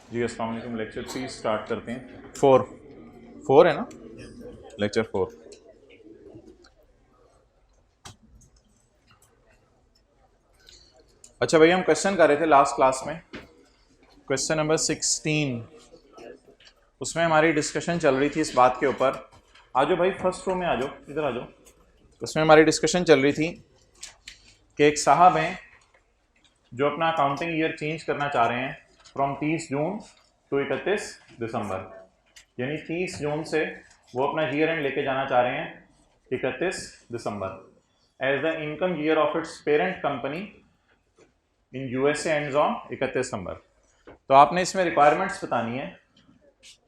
जी अस्सलाम वालेकुम। Lecture 3 start करते हैं। 4 है ना, लेक्चर 4। अच्छा भैया, हम क्वेश्चन कर रहे थे लास्ट क्लास में, क्वेश्चन नंबर 16। उसमें हमारी डिस्कशन चल रही थी इस बात के ऊपर। आ जाओ भाई, फर्स्ट रो में आ जाओ, इधर आ जाओ। उसमें हमारी डिस्कशन चल रही थी कि एक साहब हैं जो अपना अकाउंटिंग ईयर चेंज करना चाह रहे हैं फ्रॉम 30 जून टू 31 दिसंबर, यानी 30 जून से वो अपना ईयर एंड लेके जाना चाह रहे हैं 31 दिसंबर as the income year of its parent company in USA ends on 31 दिसंबर। तो आपने इसमें रिक्वायरमेंट्स बतानी है,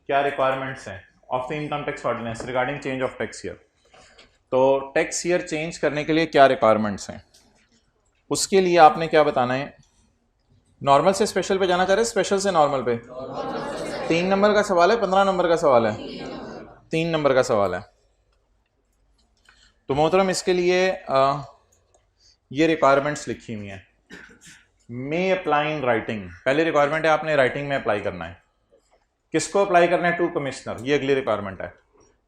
क्या रिक्वायरमेंट्स हैं of the income tax ordinance regarding change of tax year. तो टैक्स ईयर चेंज करने के लिए क्या रिक्वायरमेंट्स हैं, उसके लिए आपने क्या बताना है। नॉर्मल से स्पेशल पे जाना चाह रहे हैं, स्पेशल से नॉर्मल पे? 3 नंबर का सवाल है, 15 नंबर का सवाल है? 3 नंबर का सवाल है। तो मोहतरम इसके लिए ये रिक्वायरमेंट्स लिखी हुई हैं। मे अप्लाई इन राइटिंग, पहली रिक्वायरमेंट है आपने राइटिंग में अप्लाई करना है। किसको अप्लाई करना है? To commissioner. ये अगली रिक्वायरमेंट है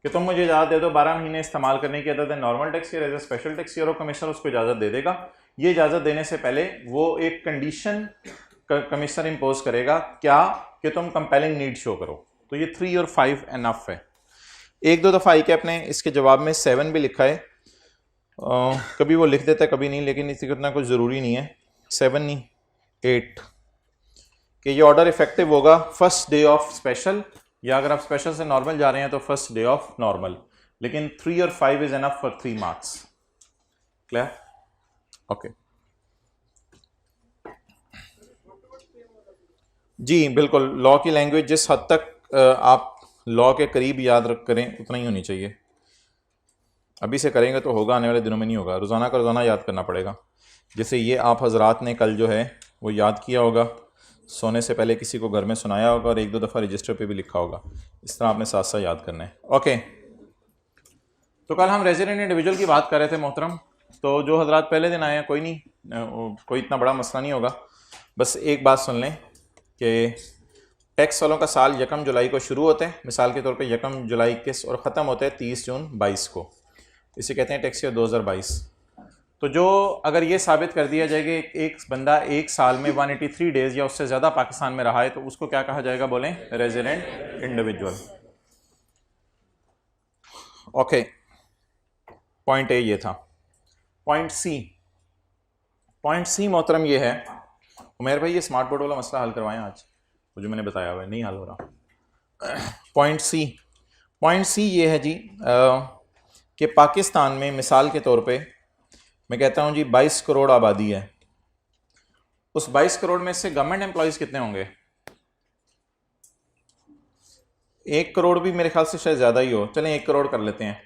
कि तुम मुझे इजाज़त दे दो 12 महीने इस्तेमाल करने की, other than normal tax year as a special tax year, और कमिश्नर उसको इजाज़त दे देगा। ये इजाज़त देने से पहले वो एक कंडीशन कमिश्नर इम्पोज करेगा, क्या कि तुम कंपेलिंग नीड शो करो। तो ये 3 और 5 एनफ है। एक दो दफ़ा आई के अपने इसके जवाब में 7 भी लिखा है, कभी वो लिख देता है कभी नहीं, लेकिन इसकी उतना कुछ ज़रूरी नहीं है। 7 नहीं 8 कि ये ऑर्डर इफेक्टिव होगा फर्स्ट डे ऑफ स्पेशल, या अगर आप स्पेशल से नॉर्मल जा रहे हैं तो फर्स्ट डे ऑफ नॉर्मल। लेकिन 3 और 5 is enough for 3 marks. Clear? Okay ji बिल्कुल। लॉ की लैंग्वेज जिस हद तक आप लॉ के करीब याद रख करें उतना ही होनी चाहिए। अभी से करेंगे तो होगा, आने वाले दिनों में नहीं होगा। रोज़ाना का रोज़ाना याद करना पड़ेगा। जैसे ये आप हजरात ने कल जो है वो याद किया होगा, सोने से पहले किसी को घर में सुनाया होगा, और एक दो दफ़ा रजिस्टर पे भी लिखा होगा। इस तरह आपने साथ साथ याद करना है। ओके, तो कल हम रेजिडेंट इंडिविजुअल की बात कर रहे थे मोहतरम। तो जो हजरात पहले दिन आए हैं, कोई नहीं, कोई इतना बड़ा मसला नहीं होगा। बस एक बात सुन लें कि टैक्स वालों का साल 1 जुलाई को शुरू होता है, मिसाल के तौर पे 1 जुलाई 21, और ख़त्म होता है 30 जून 22 को। इसे कहते हैं टैक्स ईयर 2022। तो जो अगर ये साबित कर दिया जाए कि एक बंदा एक साल में 183 डेज या उससे ज़्यादा पाकिस्तान में रहा है, तो उसको क्या कहा जाएगा? बोलें, resident individual. Okay, point A ये था। पॉइंट सी मोहतरम ये है, उमेर भाई ये स्मार्ट बोर्ड वाला मसला हल करवाएं आज, वो जो मैंने बताया हुआ है नहीं हल हो रहा। पॉइंट सी ये है जी कि पाकिस्तान में मिसाल के तौर पे मैं कहता हूं जी 22 करोड़ आबादी है। उस 22 करोड़ में से गवर्नमेंट एम्प्लॉयज़ कितने होंगे? 1 करोड़ भी मेरे ख्याल से शायद ज़्यादा ही हो, चलें 1 करोड़ कर लेते हैं।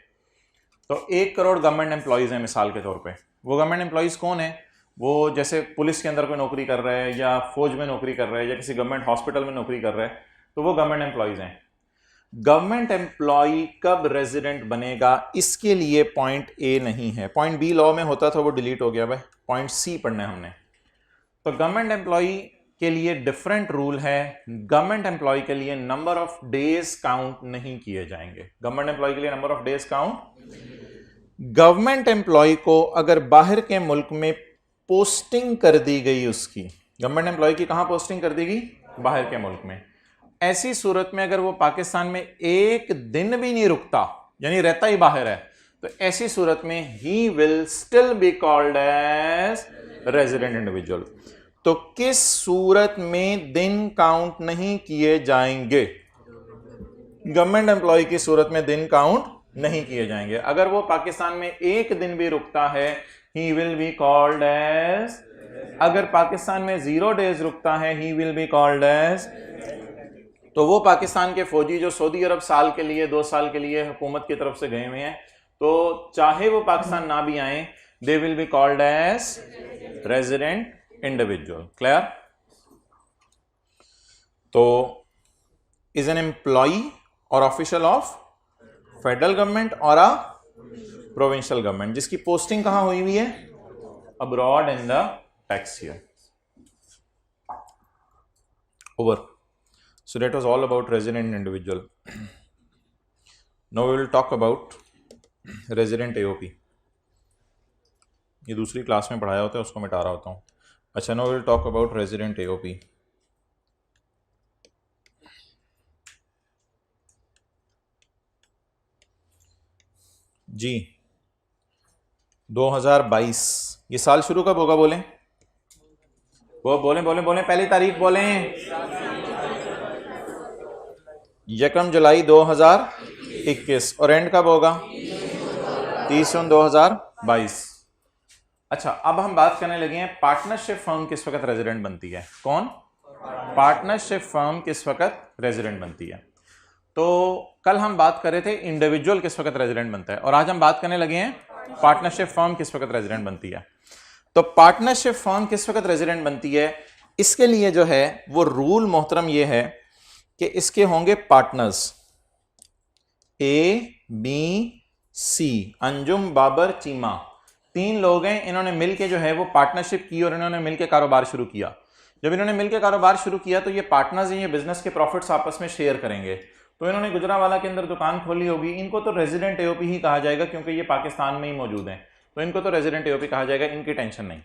तो 1 करोड़ गवर्नमेंट एम्प्लॉयज़ हैं मिसाल के तौर पे। वो गवर्नमेंट एम्प्लॉयज़ कौन है? वो जैसे पुलिस के अंदर कोई नौकरी कर रहा है, या फौज में नौकरी कर रहा है, या किसी गवर्नमेंट हॉस्पिटल में नौकरी कर रहा है, तो वो गवर्नमेंट एम्प्लॉयज़ हैं। गवर्नमेंट एम्प्लॉय कब रेजिडेंट बनेगा, इसके लिए पॉइंट ए नहीं है। पॉइंट बी लॉ में होता था, वो डिलीट हो गया भाई। पॉइंट सी पढ़ना है हमने। तो गवर्नमेंट एम्प्लॉय के लिए डिफरेंट रूल है। गवर्नमेंट एम्प्लॉय के लिए नंबर ऑफ डेज काउंट नहीं किए जाएंगे। गवर्नमेंट एम्प्लॉय के लिए number of days count. Government employ को अगर बाहर के मुल्क में पोस्टिंग कर दी गई, उसकी गवर्नमेंट एम्प्लॉय की कहां पोस्टिंग कर दी गई? बाहर के मुल्क में। ऐसी सूरत में अगर वो पाकिस्तान में एक दिन भी नहीं रुकता, यानी रहता ही बाहर है, तो ऐसी सूरत में he will still be called as resident individual. तो किस सूरत में दिन काउंट नहीं किए जाएंगे? गवर्नमेंट एम्प्लॉय की सूरत में दिन काउंट नहीं किए जाएंगे। अगर वो पाकिस्तान में एक दिन भी रुकता है, he will be called as. अगर पाकिस्तान में 0 डेज रुकता है, he will be called as. तो वो पाकिस्तान के फौजी जो सऊदी अरब साल के लिए 2 साल के लिए हुकूमत की तरफ से गए हुए हैं, तो चाहे वो पाकिस्तान ना भी आए, they will be called as resident individual. Clear? तो इज एन एम्प्लॉय और ऑफिशियल ऑफ फेडरल गवर्नमेंट और अ प्रोविंशियल गवर्नमेंट, जिसकी पोस्टिंग कहां हुई हुई है? Abroad in the tax year. Over. So that was all about resident individual. Now we will talk about resident AOP. ये दूसरी class में पढ़ाया होता है, उसको मिटा रहा होता हूँ. अच्छा, now we will talk about resident AOP. जी 2022 ये साल शुरू कब होगा? बोलें, वो बोलें बोलें बोलें, पहली तारीख बोलें. 1 जुलाई 2021. और एंड कब होगा? 30 जून 2022. अच्छा, अब हम बात करने लगे हैं पार्टनरशिप फर्म किस वक्त रेजिडेंट बनती है. कौन? पार्टनरशिप फर्म किस वक्त रेजिडेंट बनती है. तो कल हम बात कर रहे थे इंडिविजुअल किस वक्त रेजिडेंट बनता है, और आज हम बात करने लगे हैं पार्टनरशिप फर्म किस वक्त रेजिडेंट बनती है. तो पार्टनरशिप फर्म किस वक्त रेजिडेंट बनती है, इसके लिए जो है वो रूल मोहतरम ये है कि इसके होंगे partners A B C. Anjum, Babar, Cheema, 3 लोग हैं. इन्होंने मिलके जो है वो पार्टनरशिप की और इन्होंने मिलके कारोबार शुरू किया. जब इन्होंने मिलके कारोबार शुरू किया तो ये पार्टनर्स हैं, ये बिजनेस के प्रॉफिट्स आपस में शेयर करेंगे. तो इन्होंने गुजरावाला के अंदर दुकान खोली होगी. इनको तो रेजिडेंट एओपी ही कहा जाएगा क्योंकि ये पाकिस्तान में ही मौजूद हैं, तो इनको तो रेजिडेंट एओपी कहा जाएगा, इनकी टेंशन नहीं.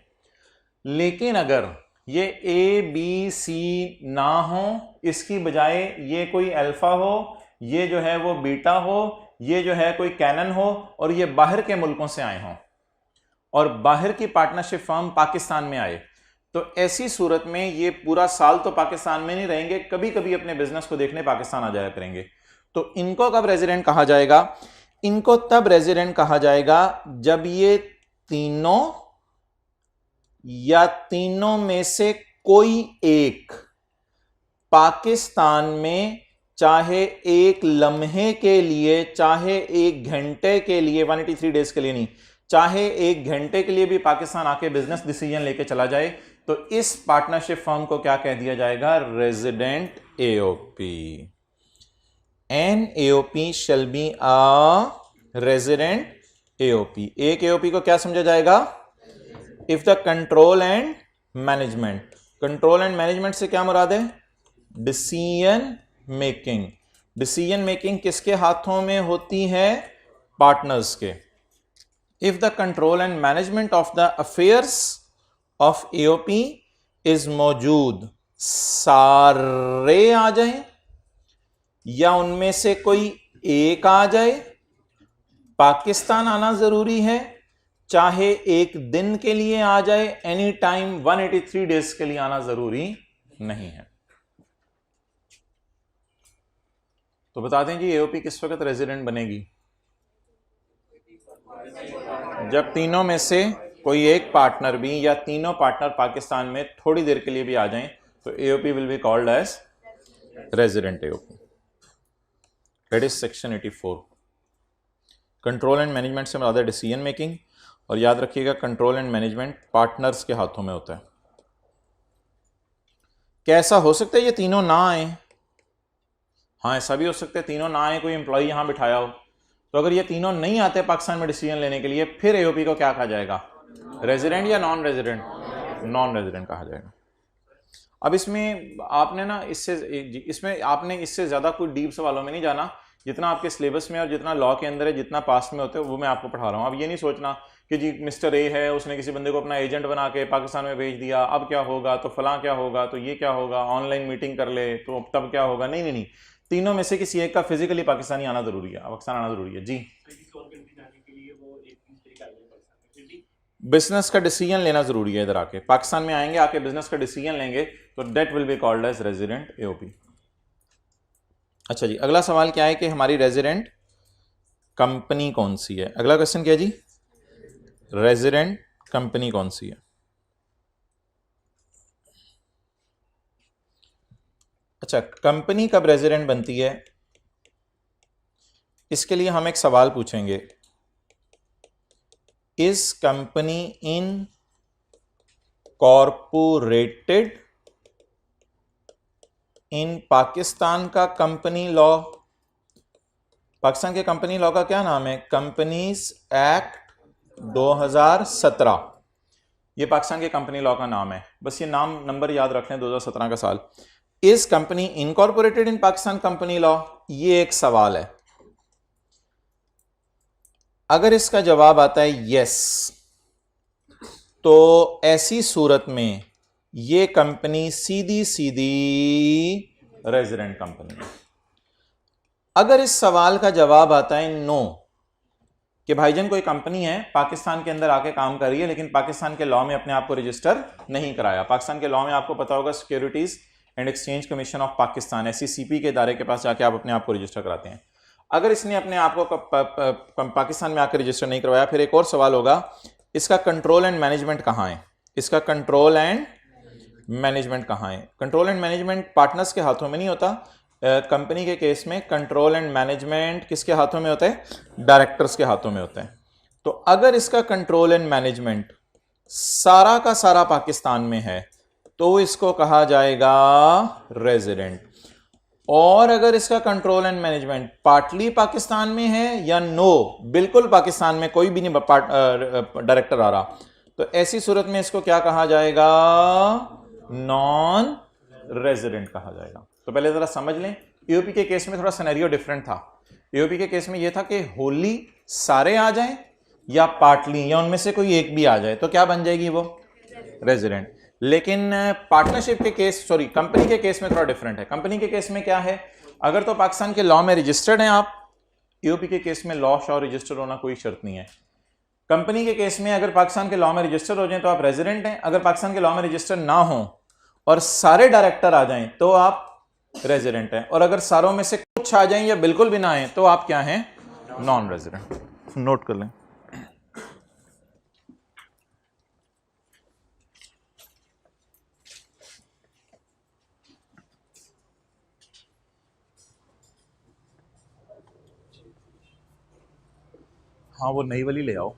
लेकिन अगर ये ए बी सी ना हो, इसकी बजाय ये कोई अल्फा हो, ये जो है वो बीटा हो, ये जो है कोई कैनन हो, और ये बाहर के मुल्कों से आए हों और बाहर की पार्टनरशिप फर्म पाकिस्तान में आए, तो ऐसी सूरत में ये पूरा साल तो पाकिस्तान में नहीं रहेंगे, कभी कभी अपने बिजनेस को देखने पाकिस्तान आ जाया करेंगे. तो इनको कब रेजिडेंट कहा जाएगा? इनको तब रेजिडेंट कहा जाएगा जब ये तीनों या तीनों में से कोई एक पाकिस्तान में चाहे एक लम्हे के लिए, चाहे 1 घंटे के लिए, 183 डेज के लिए नहीं, चाहे 1 घंटे के लिए भी पाकिस्तान आके बिजनेस डिसीजन लेके चला जाए, तो इस पार्टनरशिप फर्म को क्या कह दिया जाएगा? Resident AOP. An AOP shall be a resident AOP. एक एओपी को क्या समझा जाएगा? If the control and management. Control and management से क्या मुराद है? Decision making. डिसीजन मेकिंग किसके हाथों में होती है? पार्टनर्स के. If the control and management of the affairs of AOP is मौजूद, सारे आ जाए या उनमें से कोई एक आ जाए. पाकिस्तान आना जरूरी है, चाहे 1 दिन के लिए आ जाए, एनी टाइम 183 डेज के लिए आना जरूरी नहीं है. तो बता दें जी एओपी किस वक्त रेजिडेंट बनेगी? जब तीनों में से कोई एक पार्टनर भी या तीनों पार्टनर पाकिस्तान में थोड़ी देर के लिए भी आ जाएं, तो AOP will be called as resident AOP. That is section 84. Control and management से मुराद है डिसीजन मेकिंग, और याद रखिएगा कंट्रोल एंड मैनेजमेंट पार्टनर्स के हाथों में होता है. क्या ऐसा हो सकता है ये तीनों ना आए? हाँ, ऐसा भी हो सकता है तीनों ना आए, कोई एम्प्लॉय यहां बिठाया हो. तो अगर ये तीनों नहीं आते पाकिस्तान में डिसीजन लेने के लिए, फिर एओपी को क्या कहा जाएगा? रेजिडेंट या नॉन रेजिडेंट? नॉन रेजिडेंट कहा जाएगा. अब इसमें आपने ना इससे ज्यादा कोई डीप सवालों में नहीं जाना. जितना आपके सिलेबस में और जितना लॉ के अंदर है, जितना पास्ट में होता है, वो मैं आपको पढ़ा रहा हूँ. अब ये नहीं सोचना कि जी मिस्टर ए है, उसने किसी बंदे को अपना एजेंट बना के पाकिस्तान में भेज दिया, अब क्या होगा, तो फलां क्या होगा, तो ये क्या होगा, ऑनलाइन मीटिंग कर ले तो तब क्या होगा. नहीं नहीं नहीं, तीनों में से किसी एक का फिजिकली पाकिस्तानी आना जरूरी है, पाकिस्तान आना जरूरी है. जी, बिजनेस का डिसीजन लेना जरूरी है. इधर आके पाकिस्तान में आएंगे, आके बिजनेस का डिसीजन लेंगे, तो that will be called as resident AOP. अच्छा जी, अगला सवाल क्या है कि हमारी रेजिडेंट कंपनी कौन सी है? अगला क्वेश्चन क्या है जी? रेजिडेंट कंपनी कौन सी है? अच्छा, कंपनी कब रेजिडेंट बनती है? इसके लिए हम एक सवाल पूछेंगे. इज कंपनी इन कॉर्पोरेटेड इन पाकिस्तान का कंपनी लॉ? पाकिस्तान के कंपनी लॉ का क्या नाम है? Companies act 2017. ये पाकिस्तान के कंपनी लॉ का नाम है. बस ये नाम नंबर याद रख लें, 2017 का साल. Is company incorporated in Pakistan company law? ये एक सवाल है। अगर इसका जवाब आता है यस, तो ऐसी सूरत में ये कंपनी सीधी सीधी रेजिडेंट कंपनी है। अगर इस सवाल का जवाब आता है नो, कि भाईजान कोई कंपनी है पाकिस्तान के अंदर आके काम कर रही है लेकिन पाकिस्तान के लॉ में अपने आप को रजिस्टर नहीं कराया। पाकिस्तान के लॉ में आपको पता होगा securities and exchange commission of Pakistan SECP के इदारे के पास जाके आप अपने आप को रजिस्टर कराते हैं। अगर इसने अपने आप को पाकिस्तान में आकर रजिस्टर नहीं करवाया, फिर एक और सवाल होगा, इसका कंट्रोल एंड मैनेजमेंट कहाँ है? इसका कंट्रोल एंड मैनेजमेंट कहाँ है? कंट्रोल एंड मैनेजमेंट पार्टनर्स के हाथों में नहीं होता। कंपनी के केस में कंट्रोल एंड मैनेजमेंट किसके हाथों में होता है? डायरेक्टर्स के हाथों में होता है। तो अगर इसका कंट्रोल एंड मैनेजमेंट सारा का सारा पाकिस्तान में है तो इसको कहा जाएगा रेजिडेंट। और अगर इसका control and management partly Pakistan में है या नो बिल्कुल पाकिस्तान में कोई भी नहीं डायरेक्टर आ रहा, तो ऐसी सूरत में इसको क्या कहा जाएगा? नॉन रेजिडेंट कहा जाएगा। तो पहले जरा समझ लें, ईओपी के केस में थोड़ा सिनेरियो डिफरेंट था। ईओपी के केस में यह था कि होली सारे आ जाएं या पार्टली या उनमें से कोई एक भी आ जाए तो क्या बन जाएगी? वो रेजिडेंट। लेकिन पार्टनरशिप के केस, सॉरी कंपनी के केस में थोड़ा डिफरेंट है। कंपनी के केस में क्या है, अगर तो पाकिस्तान के लॉ में रजिस्टर्ड हैं आप, ईओपी के केस में लॉ शॉ रजिस्टर्ड होना कोई शर्त नहीं है। कंपनी के केस में अगर पाकिस्तान के लॉ में रजिस्टर्ड हो जाए तो आप रेजिडेंट हैं, अगर पाकिस्तान के लॉ में रजिस्टर्ड ना हो और सारे डायरेक्टर आ जाएं तो आप रेजिडेंट हैं, और अगर सारों में से कुछ आ जाएं या बिल्कुल भी ना आए तो आप क्या हैं? Non resident. नोट कर लें। हाँ वो नई वाली ले आओ।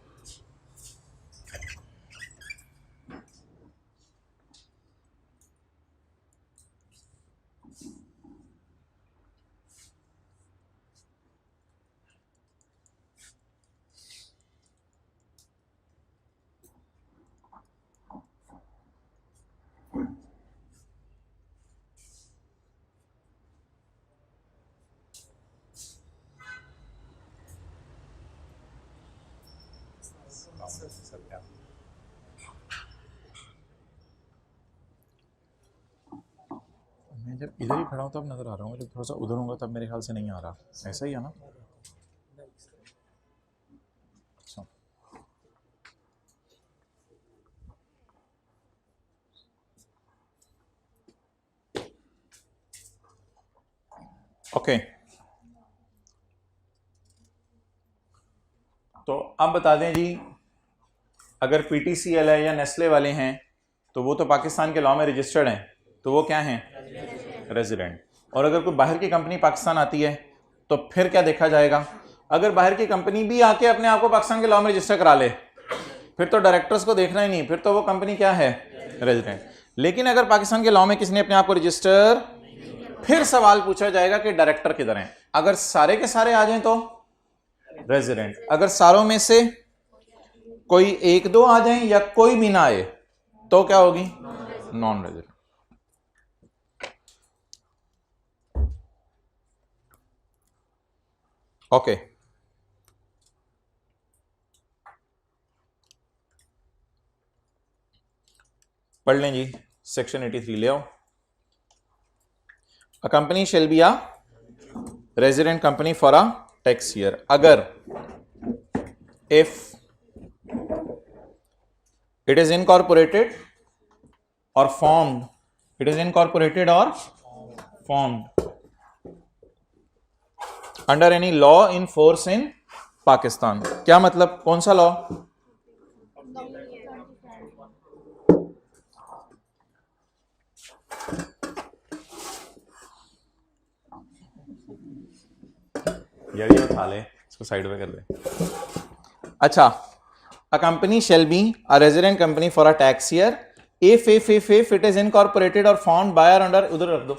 मैं जब इधर ही खड़ा हूँ तब नजर आ रहा हूँ, जब थोड़ा सा उधर होगा तब मेरे ख्याल से नहीं आ रहा। ऐसा ही है ना? अच्छा ओके। तो अब बता दें जी, अगर PTCL है या नेस्ले वाले हैं तो वो तो पाकिस्तान के लॉ में रजिस्टर्ड हैं, तो वो क्या हैं? रेजिडेंट। और अगर कोई बाहर की कंपनी पाकिस्तान आती है तो फिर क्या देखा जाएगा? अगर बाहर की कंपनी भी आके अपने आप को पाकिस्तान के लॉ में रजिस्टर करा ले, फिर तो डायरेक्टर्स को देखना ही नहीं, फिर तो वो कंपनी क्या है? रेजिडेंट। लेकिन अगर पाकिस्तान के लॉ में किसी ने अपने आप को रजिस्टर, फिर सवाल पूछा जाएगा कि डायरेक्टर किधर हैं। अगर सारे के सारे आ जाएं तो रेजिडेंट, अगर सारों में से कोई एक दो आ जाएं या कोई भी ना आए तो क्या होगी? Non resident. ओके पढ़ लें जी, सेक्शन 83 ले आओ। A company shall be a resident company for a tax year अगर if it is incorporated or formed, it is incorporated or formed under any law in force in Pakistan। क्या मतलब? कौन सा law? यार ये उठा ले, इसको साइड में कर दे। अच्छा, a company shall be a resident company for a tax year if it is incorporated or formed by or under, उधर रख दो,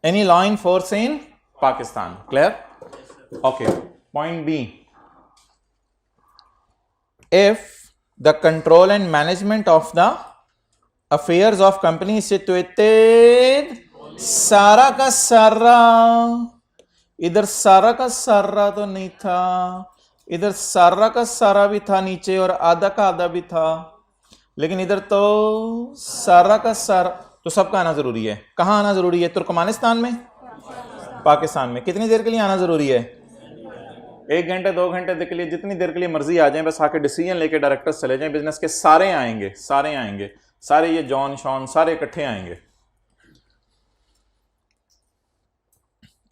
any law in force in Pakistan। Clear? Okay. Point B, if the control and management of the affairs of company is situated सारा का सारा, इधर सारा का सारा तो नहीं था, इधर सारा का सारा भी था नीचे और आधा का आधा भी था, लेकिन इधर तो सारा का सारा, तो सबका आना जरूरी है। कहां आना जरूरी है? तुर्कमानिस्तान में, पाकिस्तान में। कितनी देर के लिए आना जरूरी है? 1 घंटे 2 घंटे के लिए, जितनी देर के लिए मर्जी आ जाए, बस आके डिसीजन लेके डायरेक्टर्स चले जाएं। बिजनेस के सारे आएंगे, सारे आएंगे, सारे ये जॉन शॉन सारे इकट्ठे आएंगे।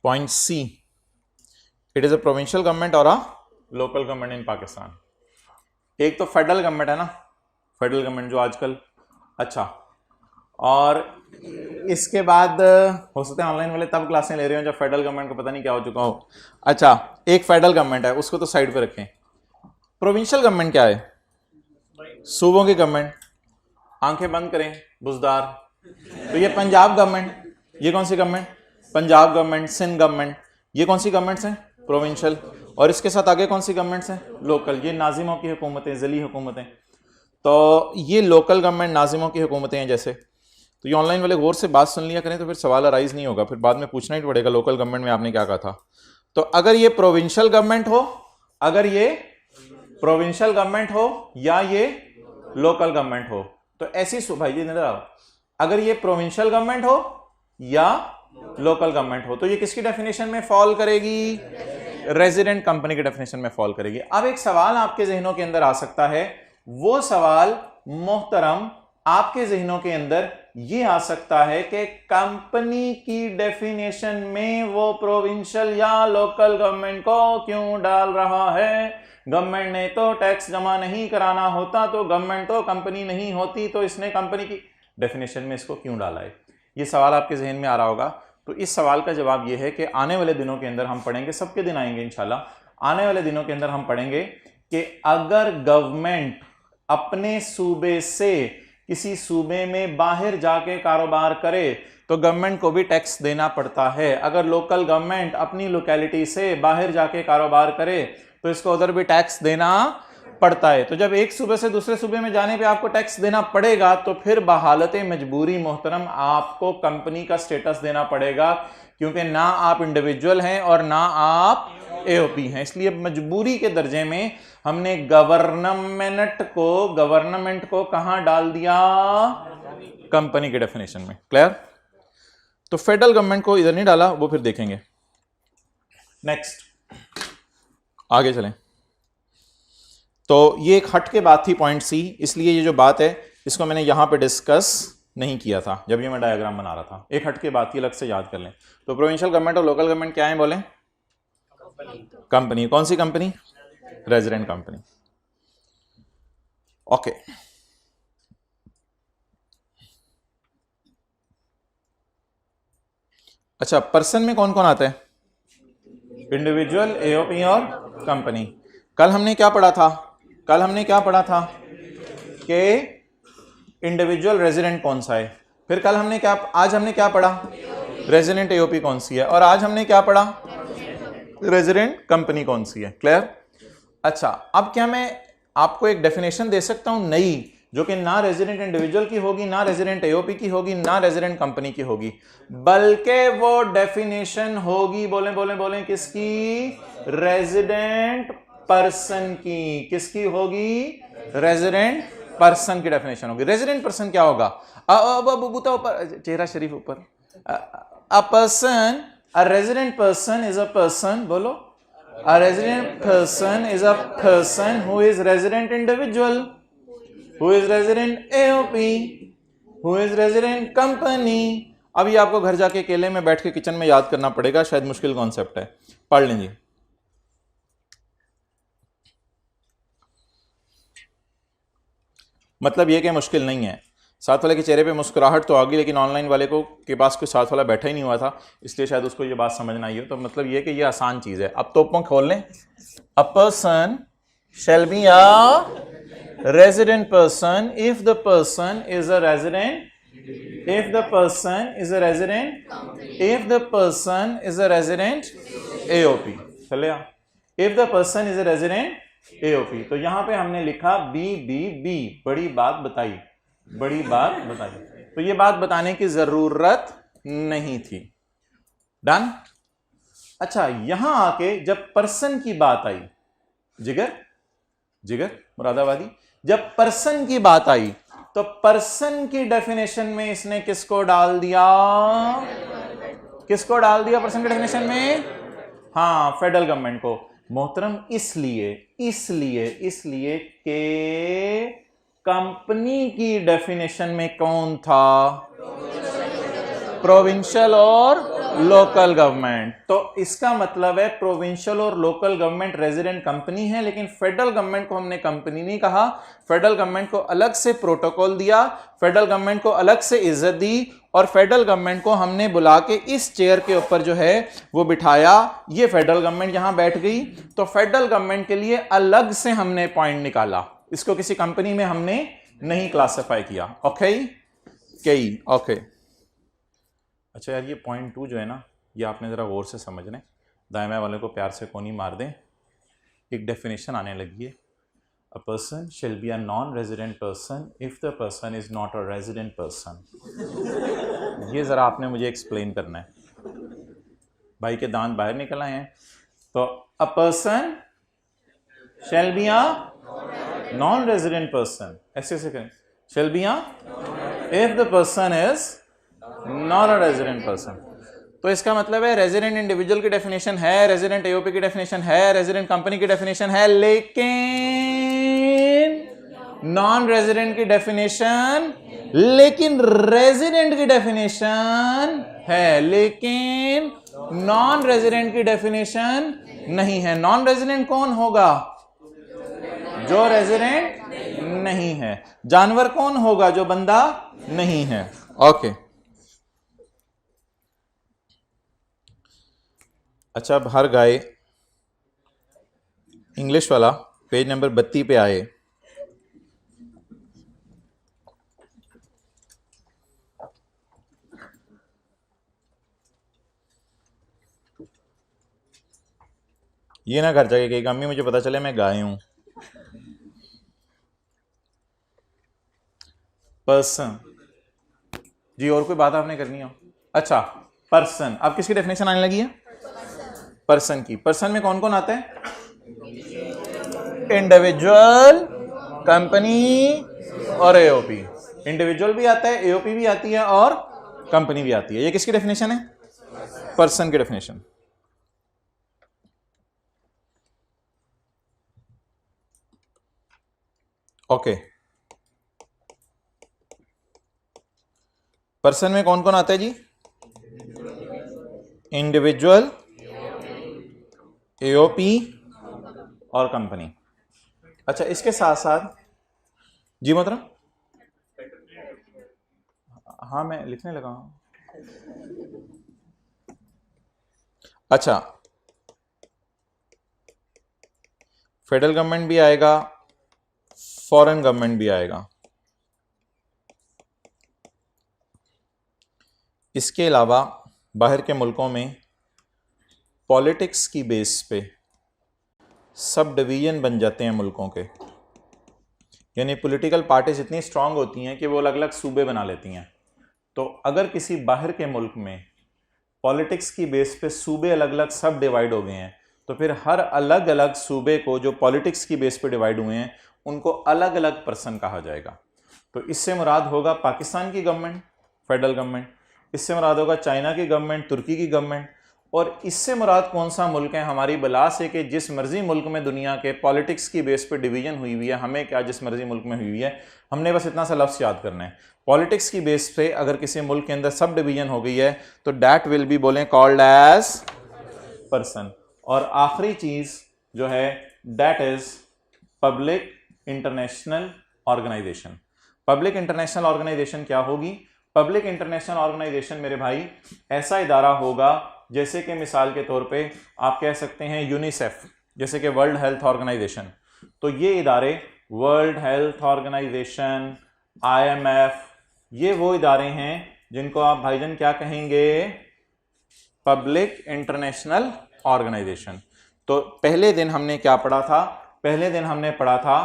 Point C, it is a provincial government और a local government in Pakistan. एक तो फेडरल गवर्नमेंट है ना, फेडरल गवर्नमेंट जो आजकल, अच्छा, और इसके बाद हो सकता है ऑनलाइन वाले तब क्लासें ले रहे हो जब फेडरल गवर्नमेंट को पता नहीं क्या हो चुका हो। अच्छा, एक फेडरल गवर्नमेंट है, उसको तो साइड पे रखें। प्रोविंशियल गवर्नमेंट क्या है? सूबों की गवर्नमेंट। आंखें बंद करें बुजदार। तो ये पंजाब गवर्नमेंट, ये कौन सी government? Punjab government, Sindh government, ये कौन सी गवर्नमेंट्स हैं? प्रोविंशियल। और इसके साथ आगे कौन सी गवर्नमेंट्स हैं? लोकल। ये नाजिमों की हुकूमतें, ज़िली हुकूमतें। तो ये लोकल गवर्नमेंट नाजिमों की हुकूमतें हैं जैसे। तो ये ऑनलाइन वाले गौर से बात सुन लिया करें तो फिर सवाल अराइज नहीं होगा, फिर बाद में पूछना ही पड़ेगा लोकल गवर्नमेंट में आपने क्या कहा था। तो अगर ये प्रोविंशियल गवर्नमेंट हो, अगर ये प्रोविंशियल गवर्नमेंट हो या ये लोकल गवर्नमेंट हो, तो ऐसी भाई जी नजर आओ, अगर ये प्रोविंशियल गवर्नमेंट हो या लोकल गवर्नमेंट हो तो ये किसकी डेफिनेशन में फॉल करेगी? रेजिडेंट कंपनी की डेफिनेशन में फॉल करेगी। अब एक सवाल आपके जहनों के अंदर आ सकता है, वो सवाल मोहतरम आपके जहनों के अंदर ये आ सकता है कि कंपनी की डेफिनेशन में वो प्रोविंशियल या लोकल गवर्नमेंट को क्यों डाल रहा है? गवर्नमेंट ने तो टैक्स जमा नहीं कराना होता, तो गवर्नमेंट तो कंपनी नहीं होती, तो इसने कंपनी की डेफिनेशन में इसको क्यों डाला है? ये सवाल आपके जहन में आ रहा होगा। तो इस सवाल का जवाब ये है कि आने वाले दिनों के अंदर हम पढ़ेंगे, सबके दिन आएंगे इंशाल्लाह। आने वाले दिनों के अंदर हम पढ़ेंगे कि अगर गवर्नमेंट अपने सूबे से किसी सूबे में बाहर जाके कारोबार करे तो गवर्नमेंट को भी टैक्स देना पड़ता है। अगर लोकल गवर्नमेंट अपनी लोकेलिटी से बाहर जाके कारोबार करे तो इसको उधर भी टैक्स देना पड़ता है। तो जब एक सूबे से दूसरे सूबे में जाने पे आपको टैक्स देना पड़ेगा तो फिर बहालत मजबूरी मोहतरम आपको कंपनी का स्टेटस देना पड़ेगा, क्योंकि ना आप इंडिविजुअल हैं और ना आप एओपी हैं। इसलिए मजबूरी के दर्जे में हमने गवर्नमेंट को कहां डाल दिया? कंपनी के डेफिनेशन में। क्लियर? तो फेडरल गवर्नमेंट को इधर नहीं डाला, वो फिर देखेंगे। नेक्स्ट, आगे चलें। तो ये एक हट के बात थी पॉइंट सी, इसलिए ये जो बात है इसको मैंने यहां पे डिस्कस नहीं किया था जब ये मैं डायग्राम बना रहा था। एक हट के बात थी, अलग से याद कर लें। तो प्रोविंशियल गवर्नमेंट और लोकल गवर्नमेंट क्या है बोले? कंपनी। कौन सी कंपनी? Resident company. ओके, अच्छा, पर्सन में कौन कौन आता है? इंडिविजुअल, एओपी और कंपनी। कल हमने क्या पढ़ा था? कल हमने क्या पढ़ा था कि इंडिविजुअल रेजिडेंट कौन सा है। फिर कल हमने क्या, आज हमने क्या पढ़ा? रेजिडेंट एओपी कौन सी है। और आज हमने क्या पढ़ा? रेजिडेंट कंपनी कौन सी है। क्लियर? अच्छा, अब क्या मैं आपको एक डेफिनेशन दे सकता हूं नई, जो कि ना रेजिडेंट इंडिविजुअल की होगी, ना रेजिडेंट एओपी की होगी, ना रेजिडेंट कंपनी की होगी, बल्कि वो डेफिनेशन होगी, बोले बोले बोले किसकी? रेजिडेंट पर्सन की। किसकी होगी? रेजिडेंट पर्सन की डेफिनेशन होगी। रेजिडेंट पर्सन क्या होगा? ऊपर चेहरा शरीफ ऊपर। A person, a resident person is a person, बोलो। A resident person is a person who is resident individual, who is resident AOP, who is resident company. अभी आपको घर जाके अकेले में बैठ के किचन में याद करना पड़ेगा, शायद मुश्किल कॉन्सेप्ट है, पढ़ लीजिए। मतलब ये कि मुश्किल नहीं है। साथ वाले के चेहरे पे मुस्कुराहट तो आ गई, लेकिन ऑनलाइन वाले को के पास कोई साथ वाला बैठा ही नहीं हुआ था, इसलिए शायद उसको ये बात समझ ना आई हो। तो मतलब ये कि ये आसान चीज़ है। अब तो खोल लें। A person shall be a resident person if the person is a resident, if the person is a resident, if the person is a resident AOP. चले, if the person is a resident AOP. तो यहां पे हमने लिखा B B B, बड़ी बात बताई, बड़ी बात बताई। तो ये बात बताने की जरूरत नहीं थी। डन। अच्छा, यहां आके जब पर्सन की बात आई, जिगर जिगर मुरादाबादी, जब पर्सन की बात आई तो पर्सन की डेफिनेशन में इसने किसको डाल दिया? किसको डाल दिया पर्सन की डेफिनेशन में? हाँ, फेडरल गवर्नमेंट को। मोहतरम इसलिए इसलिए इसलिए के कंपनी की डेफिनेशन में कौन था? प्रोविंशियल और लोकल गवर्नमेंट। तो इसका मतलब है प्रोविंशियल और लोकल गवर्नमेंट रेजिडेंट कंपनी है, लेकिन फेडरल गवर्नमेंट को हमने कंपनी नहीं कहा। फेडरल गवर्नमेंट को अलग से प्रोटोकॉल दिया, फेडरल गवर्नमेंट को अलग से इज्जत दी, और फेडरल गवर्नमेंट को हमने बुला के इस चेयर के ऊपर जो है वो बिठाया। ये फेडरल गवर्नमेंट यहां बैठ गई, तो फेडरल गवर्नमेंट के लिए अलग से हमने पॉइंट निकाला, इसको किसी कंपनी में हमने नहीं क्लासिफाई किया। ओके कई ओके। अच्छा यार, ये पॉइंट 2 जो है ना, ये आपने ज़रा गौर से समझना है। दाएं बाएं वाले को प्यार से कोनी मार दें। एक डेफिनेशन आने लगी है, a person shall be a non resident person if the person is not a resident person. ये ज़रा आपने मुझे एक्सप्लेन करना है। भाई के दांत बाहर निकल आए हैं। तो a person shall be a non resident person, ऐसे ऐसे करें, shall be a if the person is not a resident person. तो इसका मतलब है रेजिडेंट इंडिविजुअल की डेफिनेशन है, रेजिडेंट एओपी की डेफिनेशन है, रेजिडेंट कंपनी की डेफिनेशन है, लेकिन नॉन रेजिडेंट की डेफिनेशन, लेकिन रेजिडेंट की डेफिनेशन है, लेकिन नॉन रेजिडेंट की डेफिनेशन नहीं है। नॉन रेजिडेंट कौन होगा? जो रेजिडेंट नहीं है। जानवर कौन होगा? जो बंदा नहीं है। ओके अच्छा, अब हर गाय इंग्लिश वाला पेज नंबर 32 पे आए। ये ना घर जाके कही अम्मी मुझे पता चले मैं गाय हूं। पर्सन जी, और कोई बात आपने करनी हो? अच्छा, पर्सन, अब किसकी डेफिनेशन आने लगी है? पर्सन की। पर्सन में कौन कौन आता है? इंडिविजुअल, कंपनी और एओपी। इंडिविजुअल भी आता है, एओपी भी आती है और कंपनी भी आती है। ये किसकी डेफिनेशन है? पर्सन की डेफिनेशन। ओके, पर्सन में कौन कौन आता है जी? इंडिविजुअल, एओपी और कंपनी। अच्छा, इसके साथ साथ जी मोहतरम, हाँ मैं लिखने लगा हूं। अच्छा, फेडरल गवर्नमेंट भी आएगा, फॉरेन गवर्नमेंट भी आएगा। इसके अलावा बाहर के मुल्कों में पॉलिटिक्स की बेस पे सब डिवीजन बन जाते हैं मुल्कों के, यानी पॉलिटिकल पार्टीज इतनी स्ट्रांग होती हैं कि वो अलग अलग सूबे बना लेती हैं। तो अगर किसी बाहर के मुल्क में पॉलिटिक्स की बेस पे सूबे अलग अलग सब डिवाइड हो गए हैं, तो फिर हर अलग अलग सूबे को जो पॉलिटिक्स की बेस पे डिवाइड हुए हैं उनको अलग अलग पर्सन कहा जाएगा। तो इससे मुराद होगा पाकिस्तान की गवर्नमेंट, फेडरल गवर्नमेंट। इससे मुराद होगा चाइना की गवर्नमेंट, तुर्की की गवर्नमेंट। और इससे मुराद कौन सा मुल्क है? हमारी बला से कि जिस मर्जी मुल्क में दुनिया के पॉलिटिक्स की बेस पे डिवीजन हुई हुई है, हमें क्या, जिस मर्जी मुल्क में हुई हुई है, हमने बस इतना सा लफ्ज़ याद करना है। पॉलिटिक्स की बेस पे अगर किसी मुल्क के अंदर सब डिवीजन हो गई है तो डैट विल बी बोलें कॉल्ड एज पर्सन। और आखिरी चीज जो है that is public international organization. Public international organization क्या होगी? पब्लिक इंटरनेशनल ऑर्गेनाइजेशन मेरे भाई ऐसा इदारा होगा जैसे कि मिसाल के तौर पे आप कह सकते हैं यूनिसेफ, जैसे कि वर्ल्ड हेल्थ ऑर्गेनाइजेशन। तो ये इदारे वर्ल्ड हेल्थ ऑर्गेनाइजेशन, IMF, ये वो इदारे हैं जिनको आप भाईजान क्या कहेंगे? Public international organization. तो पहले दिन हमने क्या पढ़ा था? पहले दिन हमने पढ़ा था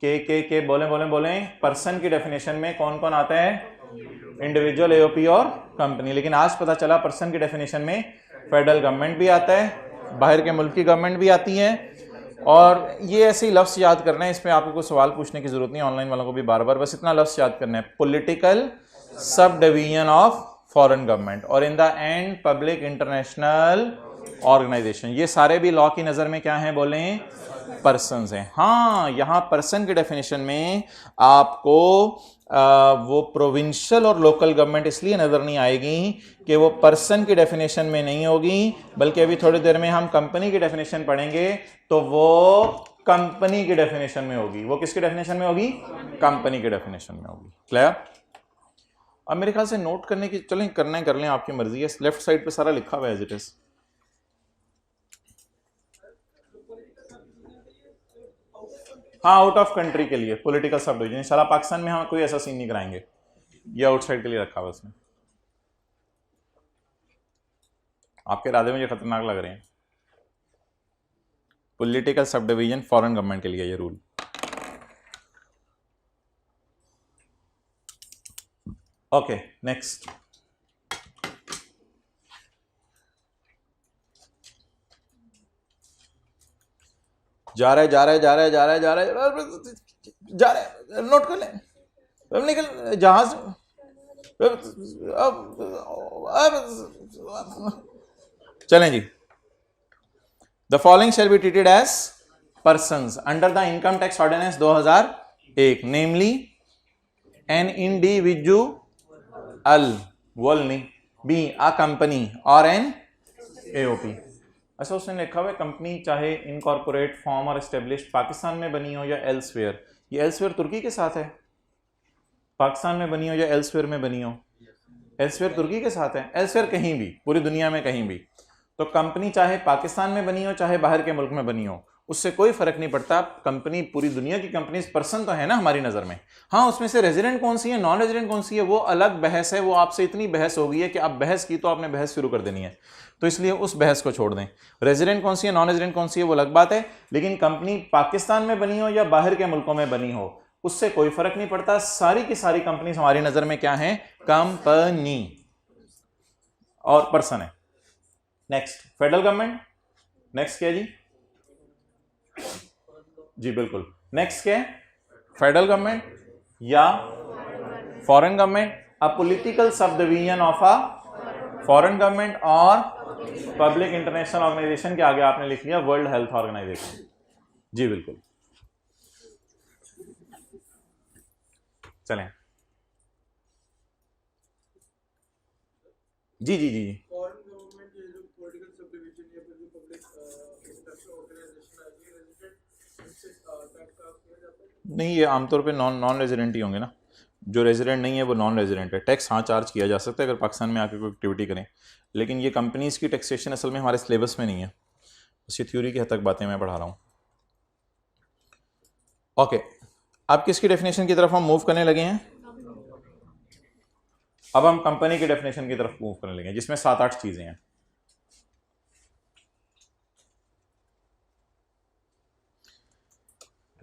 के बोले बोले बोले पर्सन की डेफिनेशन में कौन कौन आता है? इंडिविजुअल, एओपी और कंपनी। लेकिन आज पता चला पर्सन की डेफिनेशन में फेडरल गवर्नमेंट भी आता है, बाहर के मुल्क की गवर्नमेंट भी आती है। और ये ऐसे ही लफ्ज़ याद करना है, इसमें आपको कोई सवाल पूछने की जरूरत नहीं, ऑनलाइन वालों को भी बार बार बस इतना लफ्ज़ याद करना है, political sub division of foreign government और in the end public international organization. ये सारे भी लॉ की नज़र में क्या हैं, बोलें, पर्सन्स हैं। हाँ, यहां पर्सन की डेफिनेशन में आपको वो प्रोविंशियल और लोकल गवर्नमेंट इसलिए नजर नहीं आएगी कि वो पर्सन की डेफिनेशन में नहीं होगी, बल्कि अभी थोड़ी देर में हम कंपनी की डेफिनेशन पढ़ेंगे तो वो कंपनी की डेफिनेशन में होगी। वो किसकी डेफिनेशन में होगी, कंपनी की डेफिनेशन में होगी। क्लियर? अब मेरे ख्याल से नोट करने की, चलें करना है कर लें, आपकी मर्जी है। लेफ्ट साइड पे सारा लिखा हुआ है एज इट इज। हाँ, आउट ऑफ कंट्री के लिए पॉलिटिकल सब डिवीजन, इंशाल्लाह पाकिस्तान में हम कोई ऐसा सीन नहीं कराएंगे, ये आउटसाइड के लिए रखा हुआ उसमें। आपके इरादे मुझे खतरनाक लग रहे हैं। Political sub division foreign government के लिए ये रूल। Okay, next. जा रहे नोट कर लें, निकल जहाज, चलें जी। The following shall be treated as persons under the income tax ordinance 2001, namely an individual, B a company और एन एओपी। अच्छा, उसने लिखा हुआ है कंपनी चाहे इनकॉर्पोरेट फॉर्म और एस्टेब्लिश पाकिस्तान में बनी हो या एल्सवेयर। ये एल्सवेयर तुर्की के साथ है, पाकिस्तान में बनी हो या एल्सवेयर में बनी हो, एल्सवेयर तुर्की के साथ है, एल्सवेयर कहीं भी पूरी दुनिया में कहीं भी। तो कंपनी चाहे पाकिस्तान में बनी हो चाहे बाहर के मुल्क में बनी हो, उससे कोई फर्क नहीं पड़ता। कंपनी पूरी दुनिया की कंपनी, पर्सन तो है ना हमारी नजर में। हाँ, उसमें से रेजिडेंट कौन सी है, नॉन रेजिडेंट कौन सी है, वो अलग बहस है। वो आपसे इतनी बहस हो गई है कि आप बहस की तो आपने बहस शुरू कर देनी है, तो इसलिए उस बहस को छोड़ दें। रेजिडेंट कौन सी है, नॉन रेजिडेंट कौन सी है, वो अलग बात है। लेकिन कंपनी पाकिस्तान में बनी हो या बाहर के मुल्कों में बनी हो, उससे कोई फर्क नहीं पड़ता। सारी की सारी कंपनी हमारी नजर में क्या है, कंपनी और पर्सन है। Next, federal government. नेक्स्ट क्या जी? जी बिल्कुल, नेक्स्ट क्या है, फेडरल गवर्नमेंट या foreign government, a political sub division of a foreign government और पब्लिक इंटरनेशनल ऑर्गेनाइजेशन के आगे आपने लिख लिया वर्ल्ड हेल्थ ऑर्गेनाइजेशन। जी बिल्कुल, चलें जी जी जी जी। नहीं, ये आमतौर पे नॉन रेजिडेंट ही होंगे ना, जो रेजिडेंट नहीं है वो नॉन रेजिडेंट है। टैक्स हाँ चार्ज किया जा सकता है अगर पाकिस्तान में आके कोई एक्टिविटी करें, लेकिन ये कंपनीज की टैक्सेशन असल में हमारे सिलेबस में नहीं है, बस ये थ्योरी की हद तक बातें मैं पढ़ा रहा हूँ। ओके, अब किसकी डेफिनेशन की तरफ हम मूव करने लगे हैं? अब हम कंपनी की डेफिनेशन की तरफ मूव करने लगे, जिसमें 7-8 चीजें हैं।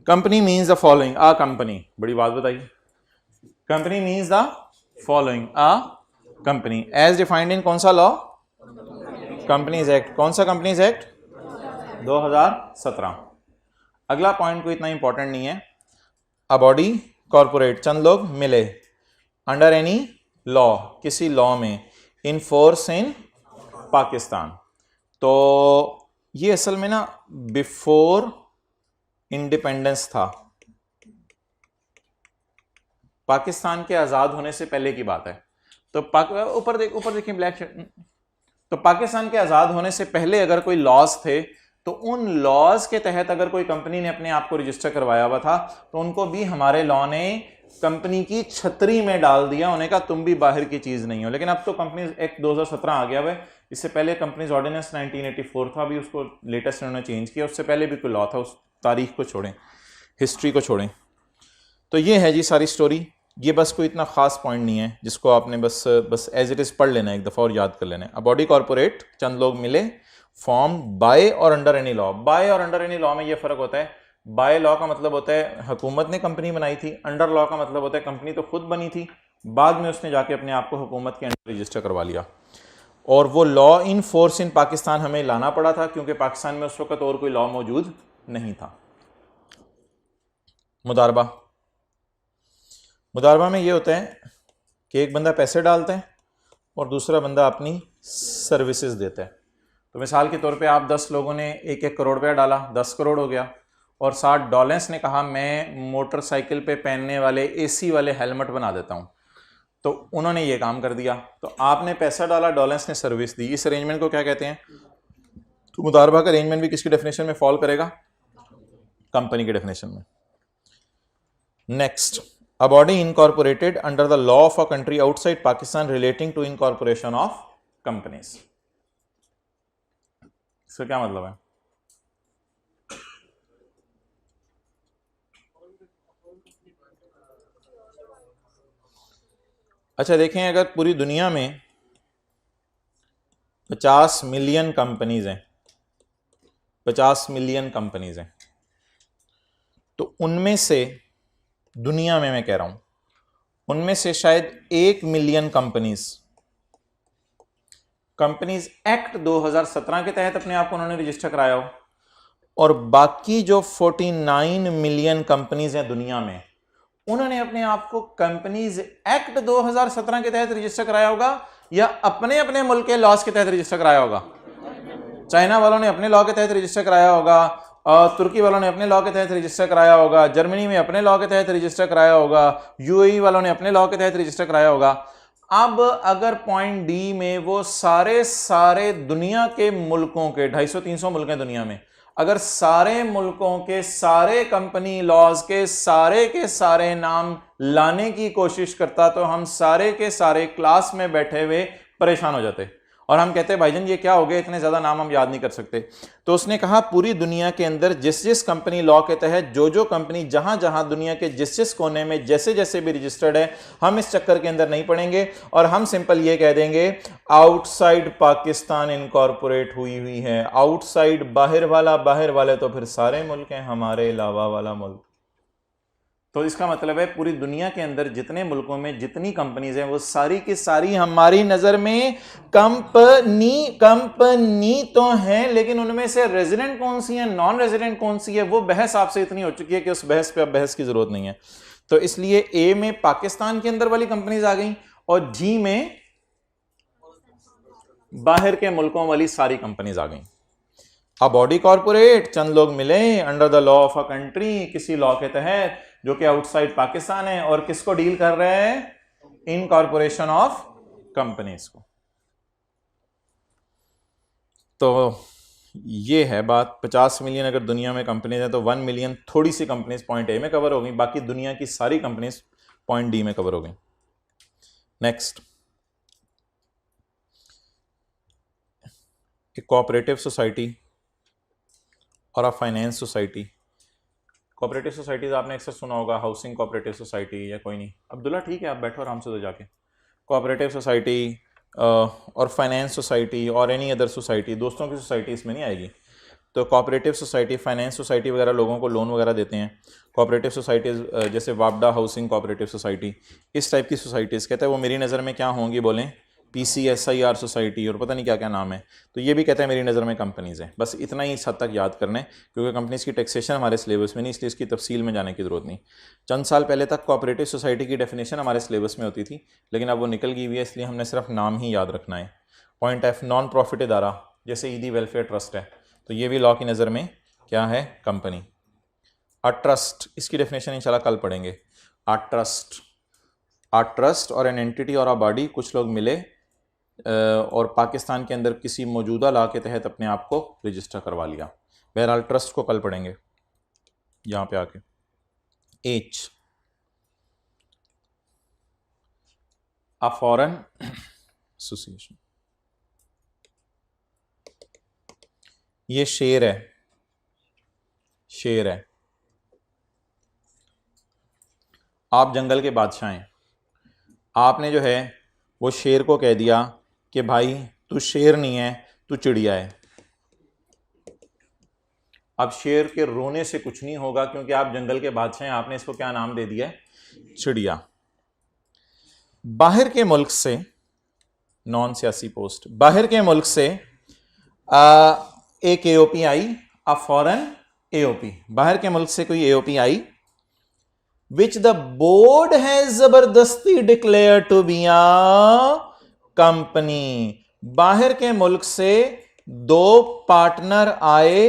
Company means the following, a company, बड़ी बात बताइए। Company means the following, a company as defined in कौन सा लॉ? Companies act. कौन सा कंपनीज एक्ट? 2017। अगला पॉइंट कोई इतना इंपॉर्टेंट नहीं है। अ बॉडी कॉर्पोरेट, चंद लोग मिले, अंडर एनी लॉ, किसी लॉ में, इन फोर्स इन पाकिस्तान। तो ये असल में ना बिफोर इंडिपेंडेंस था, पाकिस्तान के आजाद होने से पहले की बात है। तो ऊपर देखिए ब्लैक, तो पाकिस्तान के आजाद होने से पहले अगर कोई लॉज थे तो उन लॉज के तहत अगर कोई कंपनी ने अपने आप को रजिस्टर करवाया हुआ था तो उनको भी हमारे लॉ ने कंपनी की छतरी में डाल दिया, उन्हें कहा तुम भी बाहर की चीज नहीं हो। लेकिन अब तो कंपनीज एक्ट 2017 आ गया है, इससे पहले कंपनीज ऑर्डिनेंस 1984 था, अभी उसको लेटेस्ट उन्होंने चेंज किया, उससे पहले भी कोई लॉ था। उस तारीख को छोड़ें, हिस्ट्री को छोड़ें। तो ये है जी सारी स्टोरी। ये बस कोई इतना खास पॉइंट नहीं है जिसको आपने बस एज इट इज पढ़ लेना है, एक दफ़ा और याद कर लेना है। अब बॉडी कॉर्पोरेट, चंद लोग मिले, फॉर्म बाय और अंडर एनी लॉ। बाय और अंडर एनी लॉ में ये फर्क होता है। बाय लॉ का मतलब होता है हुकूमत ने कंपनी बनाई थी, अंडर लॉ का मतलब होता है कंपनी तो खुद बनी थी बाद में उसने जाके अपने आप को हुकूमत के अंडर रजिस्टर करवा लिया, और वो law in force in Pakistan हमें लाना पड़ा था क्योंकि पाकिस्तान में उस वक्त और कोई लॉ मौजूद नहीं था। मुदारबा, मुदारबा में ये होता है कि एक बंदा पैसे डालता है और दूसरा बंदा अपनी सर्विसेज देता है। तो मिसाल के तौर पे आप 10 लोगों ने 1-1 करोड़ रुपया डाला, 10 करोड़ हो गया, और $60 ने कहा मैं मोटरसाइकिल पे पहनने वाले एसी वाले हेलमेट बना देता हूं, तो उन्होंने ये काम कर दिया। तो आपने पैसा डाला, डॉलर्स ने सर्विस दी। इस अरेंजमेंट को क्या कहते हैं? तो मुदारबा का अरेंजमेंट भी किसकी डेफिनेशन में फॉल करेगा? कंपनी की डेफिनेशन में। Next, a body incorporated under the law of a country outside Pakistan relating to incorporation of companies. इसका क्या मतलब है? अच्छा देखें, अगर पूरी दुनिया में 50 मिलियन कंपनीज हैं, 50 मिलियन कंपनीज हैं, तो उनमें से, दुनिया में मैं कह रहा हूं, उनमें से शायद 1 मिलियन कंपनीज एक्ट 2017 के तहत अपने आप को उन्होंने रजिस्टर कराया हो, और बाकी जो 49 मिलियन कंपनीज हैं दुनिया में, उन्होंने अपने आप को कंपनीज एक्ट 2017 के तहत रजिस्टर कराया होगा या अपने अपने मुल्क के लॉज के तहत रजिस्टर कराया होगा? चाइना वालों ने अपने लॉ के तहत रजिस्टर कराया होगा, तुर्की वालों ने अपने लॉ के तहत रजिस्टर कराया होगा, जर्मनी में अपने लॉ के तहत रजिस्टर कराया होगा, यूएई वालों ने अपने लॉ के तहत रजिस्टर कराया होगा। अब अगर पॉइंट डी में वो सारे दुनिया के मुल्कों के 250-300 मुल्क हैं दुनिया में, अगर सारे मुल्कों के सारे कंपनी लॉज के सारे नाम लाने की कोशिश करता तो हम सारे के सारे क्लास में बैठे हुए परेशान हो जाते और हम कहते भाईजान ये क्या हो गया, इतने ज्यादा नाम हम याद नहीं कर सकते। तो उसने कहा पूरी दुनिया के अंदर जिस जिस कंपनी लॉ के तहत जो कंपनी जहां जहां दुनिया के जिस जिस कोने में जैसे जैसे भी रजिस्टर्ड है, हम इस चक्कर के अंदर नहीं पड़ेंगे और हम सिंपल ये कह देंगे आउटसाइड पाकिस्तान इनकॉर्पोरेट हुई है। आउटसाइड बाहर वाले तो फिर सारे मुल्क हैं, हमारे अलावा वाला मुल्क। तो इसका मतलब है पूरी दुनिया के अंदर जितने मुल्कों में जितनी कंपनीज हैं वो सारी की सारी हमारी नजर में कंपनी तो हैं, लेकिन उनमें से रेजिडेंट कौन सी है, नॉन रेजिडेंट कौन सी है, वो बहस आपसे इतनी हो चुकी है कि उस बहस पे अब बहस की जरूरत नहीं है। तो इसलिए ए में पाकिस्तान के अंदर वाली कंपनीज आ गई और जी में बाहर के मुल्कों वाली सारी कंपनीज आ गई। अब बॉडी कॉर्पोरेट, चंद लोग मिले under the law of a country, किसी लॉ के तहत जो कि आउटसाइड पाकिस्तान है, और किसको डील कर रहे हैं? इनकॉर्पोरेशन ऑफ कंपनीज को। तो ये है बात। 50 मिलियन अगर दुनिया में कंपनीज है तो 1 मिलियन थोड़ी सी कंपनीज पॉइंट ए में कवर हो गई, बाकी दुनिया की सारी कंपनीज पॉइंट डी में कवर हो गई। नेक्स्ट, एक कोऑपरेटिव सोसाइटी और a finance society. Cooperative societies आपने अक्सर सुना होगा, हाउसिंग कोऑपरेटिव सोसाइटी या कोई नहीं। अब्दुल्ला ठीक है, आप बैठो आराम से तो जाके। कोऑपरेटिव सोसाइटी और फाइनेंस सोसाइटी और एनी अदर सोसाइटी, दोस्तों की सोसाइटी इसमें नहीं आएगी। तो कोऑपरेटिव सोसाइटी, फाइनेंस सोसाइटी वगैरह लोगों को लोन वगैरह देते हैं। कोऑपरेटिव सोसाइटीज़ जैसे वापडा हाउसिंग कोऑपरेटिव सोसाइटी, इस टाइप की सोसाइटीज़ कहते हैं वो मेरी नज़र में क्या होंगी, बोलें? PCSIR सोसाइटी और पता नहीं क्या क्या नाम है। तो ये भी कहते हैं मेरी नज़र में कंपनीज़ हैं। बस इतना ही इस हद तक याद करना है क्योंकि कंपनीज़ की टैक्सेशन हमारे सिलेबस में नहीं, इसलिए इसकी तफसील में जाने की ज़रूरत नहीं। चंद साल पहले तक कोऑपरेटिव सोसाइटी की डेफिनेशन हमारे सिलेबस में होती थी, लेकिन अब वो निकल गई हुई है, इसलिए हमने सिर्फ नाम ही याद रखना है। पॉइंट एफ, नॉन प्रॉफिट इदारा जैसे ईदी वेलफेयर ट्रस्ट है, तो ये भी लॉ की नज़र में क्या है? कंपनी। अ ट्रस्ट, इसकी डेफिनेशन इंशाल्लाह कल पढ़ेंगे। अ ट्रस्ट और एन एंटिटी और अ बॉडी, कुछ लोग मिले और पाकिस्तान के अंदर किसी मौजूदा लॉ के तहत अपने आप को रजिस्टर करवा लिया। बहरहाल ट्रस्ट को कल पढ़ेंगे यहाँ पे आके। एच, अ फॉरेन एसोसिएशन, ये शेर है, शेर है। आप जंगल के बादशाह हैं, आपने जो है वो शेर को कह दिया कि भाई तू शेर नहीं है, तू चिड़िया है। अब शेर के रोने से कुछ नहीं होगा क्योंकि आप जंगल के बादशाह हैं, आपने इसको क्या नाम दे दिया है? चिड़िया। बाहर के मुल्क से, नॉन सियासी पोस्ट, बाहर के मुल्क से एक एओपी आई, अ फॉरेन एओपी, बाहर के मुल्क से कोई एओपी आई, विच द बोर्ड हैज जबरदस्ती declare to be a company. बाहर के मुल्क से दो पार्टनर आए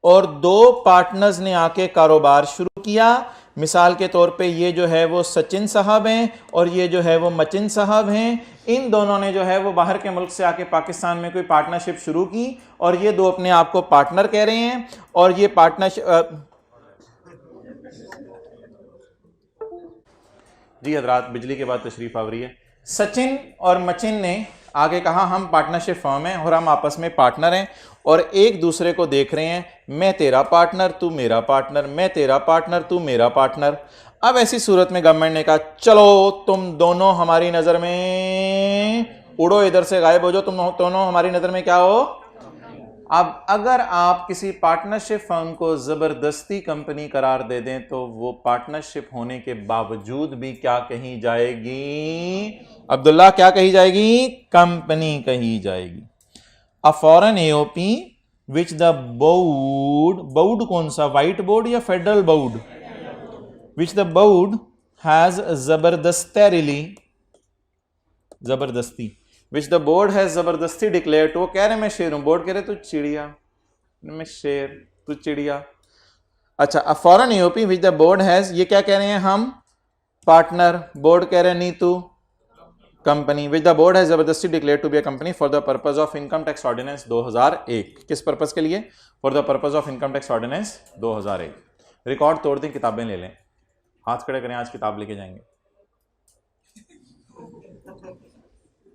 और दो पार्टनर्स ने आके कारोबार शुरू किया। मिसाल के तौर पे ये जो है वो सचिन साहब हैं और ये जो है वो मचिन साहब हैं। इन दोनों ने जो है वो बाहर के मुल्क से आके पाकिस्तान में कोई पार्टनरशिप शुरू की और ये दो अपने आप को पार्टनर कह रहे हैं और ये पार्टनरशिप जी हजरात, बिजली के बाद तशरीफ आवरी है। सचिन और मचिन ने आगे कहा हम पार्टनरशिप फर्म हैं और हम आपस में पार्टनर हैं और एक दूसरे को देख रहे हैं, मैं तेरा पार्टनर तू मेरा पार्टनर, मैं तेरा पार्टनर तू मेरा पार्टनर। अब ऐसी सूरत में गवर्नमेंट ने कहा चलो तुम दोनों हमारी नजर में उड़ो, इधर से गायब हो जाओ, तुम दोनों हमारी नजर में क्या हो। अब अगर आप किसी पार्टनरशिप फर्म को जबरदस्ती कंपनी करार दे दें तो वो पार्टनरशिप होने के बावजूद भी क्या कही जाएगी अब्दुल्ला, क्या कही जाएगी, कंपनी कही जाएगी। अ foreign AOP which the board, board कौन सा, व्हाइट बोर्ड या federal board, which the board has जबरदस्ती, जबरदस्ती, विच द बोर्ड हैज जबरदस्ती डिक्लेयर टू, वो कह रहे मैं शेर हूं, बोर्ड कह रहे तू चिड़िया, मैं शेर तू चिड़िया। अच्छा, अ foreign AOP which the board has, ये क्या कह रहे हैं हम पार्टनर, बोर्ड कह रहे हैं नी तू company, which the board has जबरदस्ती declare to be a company for the purpose of income tax ordinance 2001। किस पर्पज के लिए, for the purpose of income tax ordinance 2001। Record तोड़ दें, किताबें ले लें, हाथ खड़े करें, आज किताब लेके जाएंगे।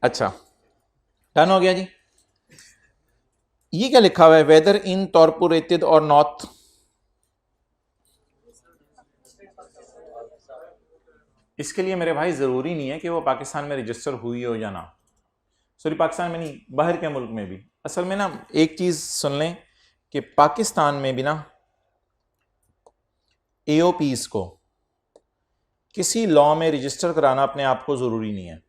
अच्छा डन हो गया जी। ये क्या लिखा हुआ है, वेदर इनकॉर्पोरेटेड और नॉट, इसके लिए मेरे भाई जरूरी नहीं है कि वो पाकिस्तान में रजिस्टर हुई हो या ना, सॉरी पाकिस्तान में नहीं, बाहर के मुल्क में भी। असल में ना एक चीज सुन लें कि पाकिस्तान में भी ना एओपीज को किसी लॉ में रजिस्टर कराना अपने आप को जरूरी नहीं है।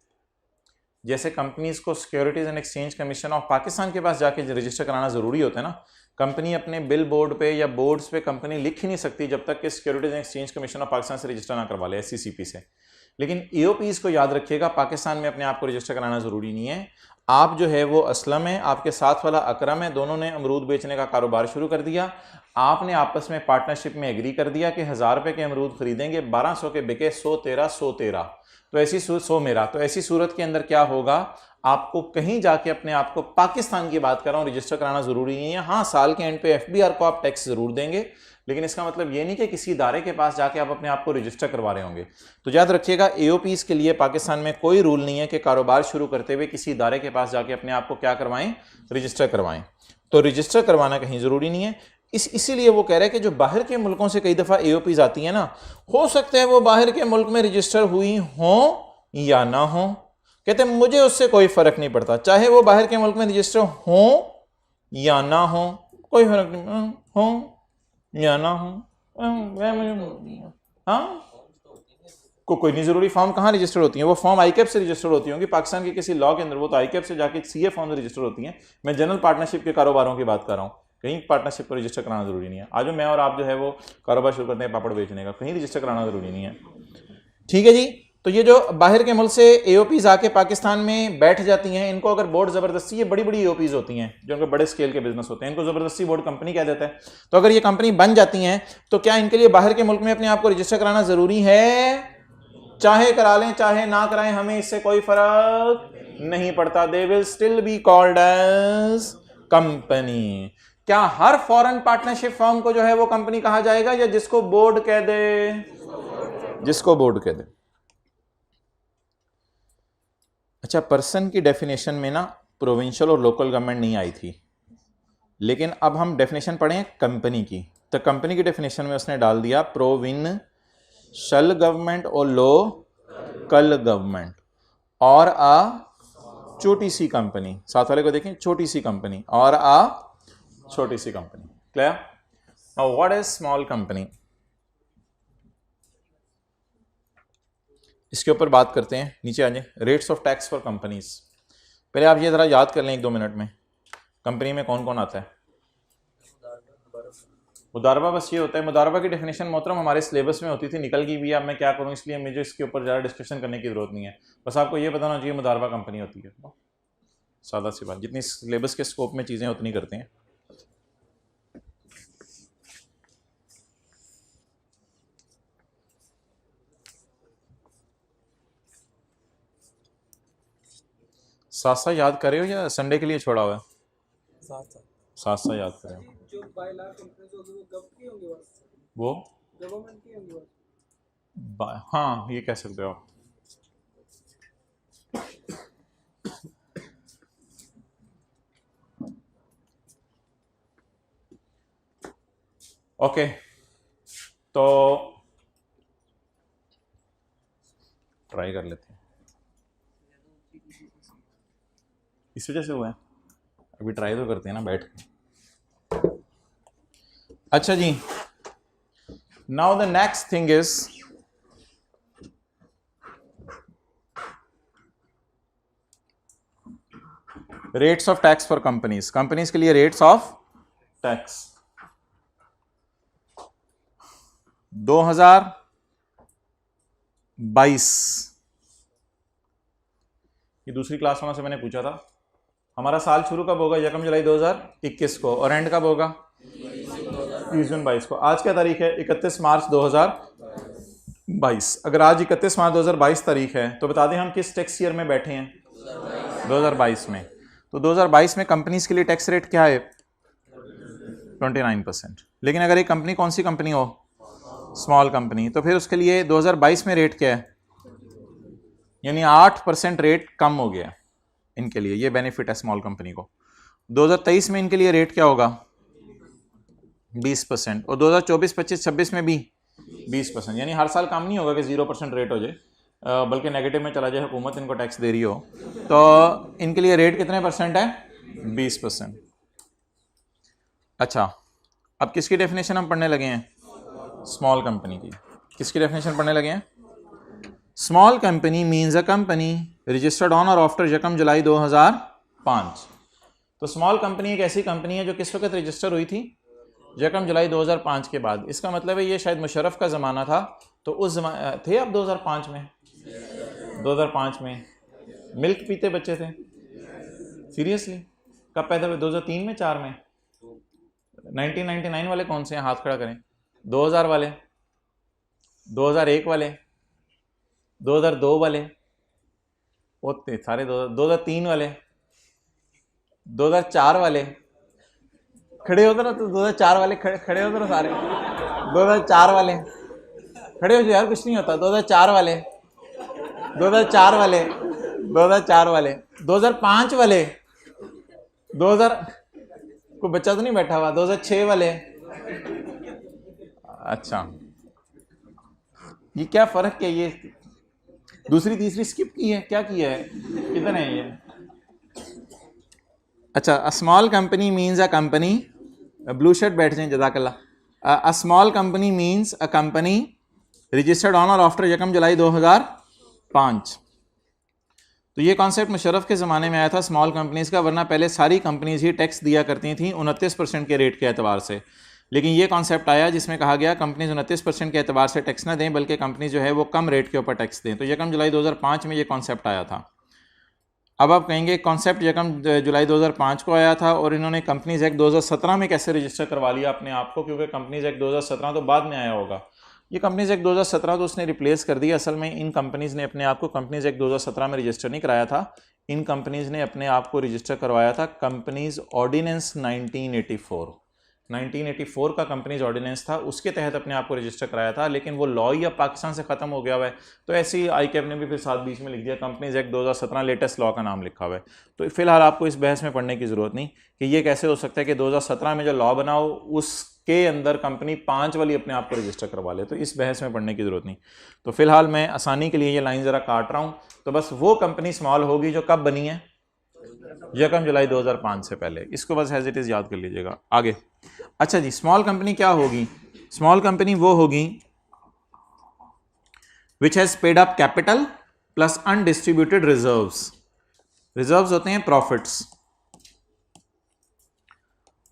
जैसे कंपनीज को securities and exchange commission of Pakistan के पास जाके रजिस्टर कराना जरूरी होता है ना, कंपनी अपने बिल बोर्ड पे या बोर्ड्स पे कंपनी लिख ही नहीं सकती जब तक कि securities and exchange commission of Pakistan से रजिस्टर ना करवा ले, SCCP से। लेकिन एओपीज को याद रखिएगा, पाकिस्तान में अपने आप को रजिस्टर कराना जरूरी नहीं है। आप जो है वो असलम है, आपके साथ वाला अकरम है, दोनों ने अमरूद बेचने का कारोबार शुरू कर दिया। आपने आपस में पार्टनरशिप में एग्री कर दिया कि 1000 रुपए के अमरूद खरीदेंगे, 1200 के बिके, 100 तो ऐसी 100 मेरा, तो ऐसी सूरत के अंदर क्या होगा, आपको कहीं जाके अपने आप को, पाकिस्तान की बात कर रहा हूं, रजिस्टर कराना जरूरी नहीं है। हाँ, साल के एंड पे FBR को आप टैक्स जरूर देंगे, लेकिन इसका मतलब ये नहीं कि किसी इदारे के पास जाके आप अपने आप को रजिस्टर करवा रहे होंगे। तो याद रखिएगा, एओपीज के लिए पाकिस्तान में कोई रूल नहीं है कि कारोबार शुरू करते हुए किसी इदारे के पास जाके अपने आप को क्या करवाएं, रजिस्टर करवाएं। तो रजिस्टर करवाना कहीं जरूरी नहीं है। इसीलिए वो कह रहे हैं कि जो बाहर के मुल्कों से कई दफा एओपीज आती है ना, हो सकता है वो बाहर के मुल्क में रजिस्टर हुई हो या ना हो, कहते हैं मुझे उससे कोई फर्क नहीं पड़ता, चाहे वो बाहर के मुल्क में रजिस्टर हो या ना हो, कोई फर्क नहीं, हो या ना हो, हाँ कोई नहीं जरूरी। फॉर्म कहाँ रजिस्टर होती है, वो फॉर्म आईकैप से रजिस्टर होती होंगी पाकिस्तान के किसी लॉ के अंदर, वो तो आईकैप से जाके सीए फॉर्म से रजिस्टर होती हैं। मैं जनरल पार्टनरशिप के कारोबारों की बात कर रहा हूँ, कहीं पार्टनरशिप को रजिस्टर कराना जरूरी नहीं है। आज मैं और आप जो है वो कारोबार शुरू करते हैं पापड़ बेचने का, कहीं रजिस्टर कराना जरूरी नहीं है। ठीक है जी। तो ये जो बाहर के मुल्क से एओपीज आके पाकिस्तान में बैठ जाती हैं, इनको अगर बोर्ड जबरदस्ती, ये बड़ी बड़ी एओपीज होती हैं जो उनके बड़े स्केल के बिजनेस होते हैं, इनको जबरदस्ती बोर्ड कंपनी कह देता है। तो अगर ये कंपनी बन जाती हैं तो क्या इनके लिए बाहर के मुल्क में अपने आप को रजिस्टर कराना जरूरी है? चाहे करा लें चाहे ना कराएं, हमें इससे कोई फर्क नहीं पड़ता। They will still be called as company. क्या हर फॉरेन पार्टनरशिप फर्म को जो है वो कंपनी कहा जाएगा, या जिसको बोर्ड कह दे, जिसको बोर्ड कह दे। अच्छा, पर्सन की डेफिनेशन में ना प्रोविंशियल और लोकल गवर्नमेंट नहीं आई थी, लेकिन अब हम डेफिनेशन पढ़ें कंपनी की। तो कंपनी की डेफिनेशन में उसने डाल दिया प्रोविंशियल गवर्नमेंट और लोकल गवर्नमेंट और अ छोटी सी कंपनी। साथ वाले को देखें, छोटी सी कंपनी और अ छोटी सी company. Clear? Now what is small company? इसके ऊपर बात करते हैं, नीचे आ जाए, rates of tax for companies. पहले आप ये ज़रा याद कर लें 1-2 मिनट में, कंपनी में कौन कौन आता है। मुदारबा बस ये होता है, मुदारबा की डेफिनेशन मोहतरम हमारे सिलेबस में होती थी, निकल गई भी, अब मैं क्या करूं, इसलिए मुझे इसके ऊपर ज़्यादा डिस्कशन करने की ज़रूरत नहीं है। बस आपको ये बताना चाहिए मुदारबा कंपनी होती है, सादा सी बात, जितनी सिलेबस के स्कोप में चीज़ें उतनी करते हैं। साथ साथ याद करे हो या संडे के लिए छोड़ा हुआ है? साथ साथ याद करें। जो बायलॉ कंपनीज होगी वो कब की होंगी, वो गवर्नमेंट की होंगी। हाँ ये कह सकते हो आप। ओके, तो ट्राई कर लेते हैं, इस वजह से हुआ है, अभी ट्राई तो करते हैं ना बैठ के। अच्छा जी, now the next thing is rates of tax for companies. Companies के लिए रेट्स ऑफ टैक्स 2022, ये दूसरी क्लास में से मैंने पूछा था, हमारा साल शुरू कब होगा? 1 जुलाई 2021 को, और एंड कब होगा? 30 जून 22 को। आज क्या तारीख है? 31 मार्च 2022। अगर आज 31 मार्च 2022 तारीख है तो बता दें हम किस टैक्स ईयर में बैठे हैं? 2022 में। तो 2022 में कंपनीज के लिए टैक्स रेट क्या है? 29%। लेकिन अगर एक कंपनी कौन सी कंपनी हो? स्मॉल कंपनी, तो फिर उसके लिए 2022 में रेट क्या है? यानी 8% रेट कम हो गया इनके लिए, ये बेनिफिट है स्मॉल कंपनी को। 2023 में इनके लिए रेट क्या होगा? 20%। और 2024, 25, 26 में भी 20%। यानी हर साल काम नहीं होगा कि 0% रेट हो जाए, बल्कि नेगेटिव में चला जाए, हुकूमत इनको टैक्स दे रही हो। तो इनके लिए रेट कितने परसेंट है? 20%। अच्छा, अब किसकी डेफिनेशन हम पढ़ने लगे हैं? स्मॉल कंपनी की। किसकी डेफिनेशन पढ़ने लगे हैं? Small company means a company registered on or after 1 July 2005। तो स्मॉल कंपनी एक ऐसी कंपनी है जो किस वक्त रजिस्टर हुई थी? 1 जुलाई 2005 के बाद। इसका मतलब है ये शायद मुशर्रफ का ज़माना था, तो उस थे आप 2005 में? 2005 में मिल्क पीते बच्चे थे? सीरियसली? कब पैदा हुए? 2003 में, 4 में? 1999 वाले कौन से हैं? हाथ खड़ा करें। 2000 वाले, 2001 वाले, 2002 वाले, होते सारे 2003 वाले, 2004 वाले, खड़े होते ना, तो 2004 वाले खड़े होते ना सारे, 2004 वाले खड़े हो जाओ यार, कुछ नहीं होता। 2004 वाले, 2004 वाले, 2004 वाले, 2005 वाले, 2000, कोई बच्चा तो नहीं बैठा हुआ? 2006 वाले। अच्छा, ये क्या फर्क है? ये दूसरी तीसरी स्किप की है, क्या किया है? कितने हैं ये? अच्छा, a small company means a company, blue shirt बैठ जाए, जज़ाकल्लाह। A small company means a company registered on or after 1 July 2005। तो ये कॉन्सेप्ट मुशर्रफ के ज़माने में आया था स्मॉल कंपनीज़ का, वरना पहले सारी कंपनीज ही टैक्स दिया करती थी 29% के रेट के एतबार से। लेकिन ये कॉन्सेप्ट आया जिसमें कहा गया कंपनीज 29% के एतबार से टैक्स ना दें, बल्कि कंपनी जो है वो कम रेट के ऊपर टैक्स दें। तो 1 जुलाई 2005 में ये कॉन्सेप्ट आया था। अब आप कहेंगे कॉन्सेप्ट 1 जुलाई 2005 को आया था और इन्होंने कंपनीज एक्ट 2017 में कैसे रजिस्टर करवा लिया अपने आप को? क्योंकि कंपनीज एक्ट 2017 तो बाद में आया होगा। ये कंपनीज एक्ट 2017 तो उसने रिप्लेस कर दिया। असल में इन कंपनीज ने अपने आप को कंपनीज एक्ट 2017 में रजिस्टर नहीं कराया था, इन कंपनीज ने अपने आप को रजिस्टर करवाया था कंपनीज ऑर्डिनेंस 1984 का कंपनीज ऑर्डिनेंस था, उसके तहत अपने आप को रजिस्टर कराया था। लेकिन वो लॉ ही अब पाकिस्तान से ख़त्म हो गया हुआ है, तो ऐसे ही आई कैब ने भी फिर साथ बीच में लिख दिया कंपनीज एक्ट 2017, लेटेस्ट लॉ का नाम लिखा हुआ है। तो फिलहाल आपको इस बहस में पढ़ने की ज़रूरत नहीं कि ये कैसे हो सकता है कि 2017 में जो लॉ बना हो उसके अंदर कंपनी 5 वाली अपने आप को रजिस्टर करवा ले, तो इस बहस में पढ़ने की ज़रूरत नहीं। तो फिलहाल मैं आसानी के लिए ये लाइन ज़रा काट रहा हूँ। तो बस वो कंपनी स्मॉल होगी जो कब बनी है? 1 जुलाई 2005 से पहले। इसको बस एज इट इज़ याद कर लीजिएगा। आगे, अच्छा जी, स्मॉल कंपनी क्या होगी? स्मॉल कंपनी वो होगी which has paid up capital plus undistributed reserves. Reserves होते हैं प्रॉफिट्स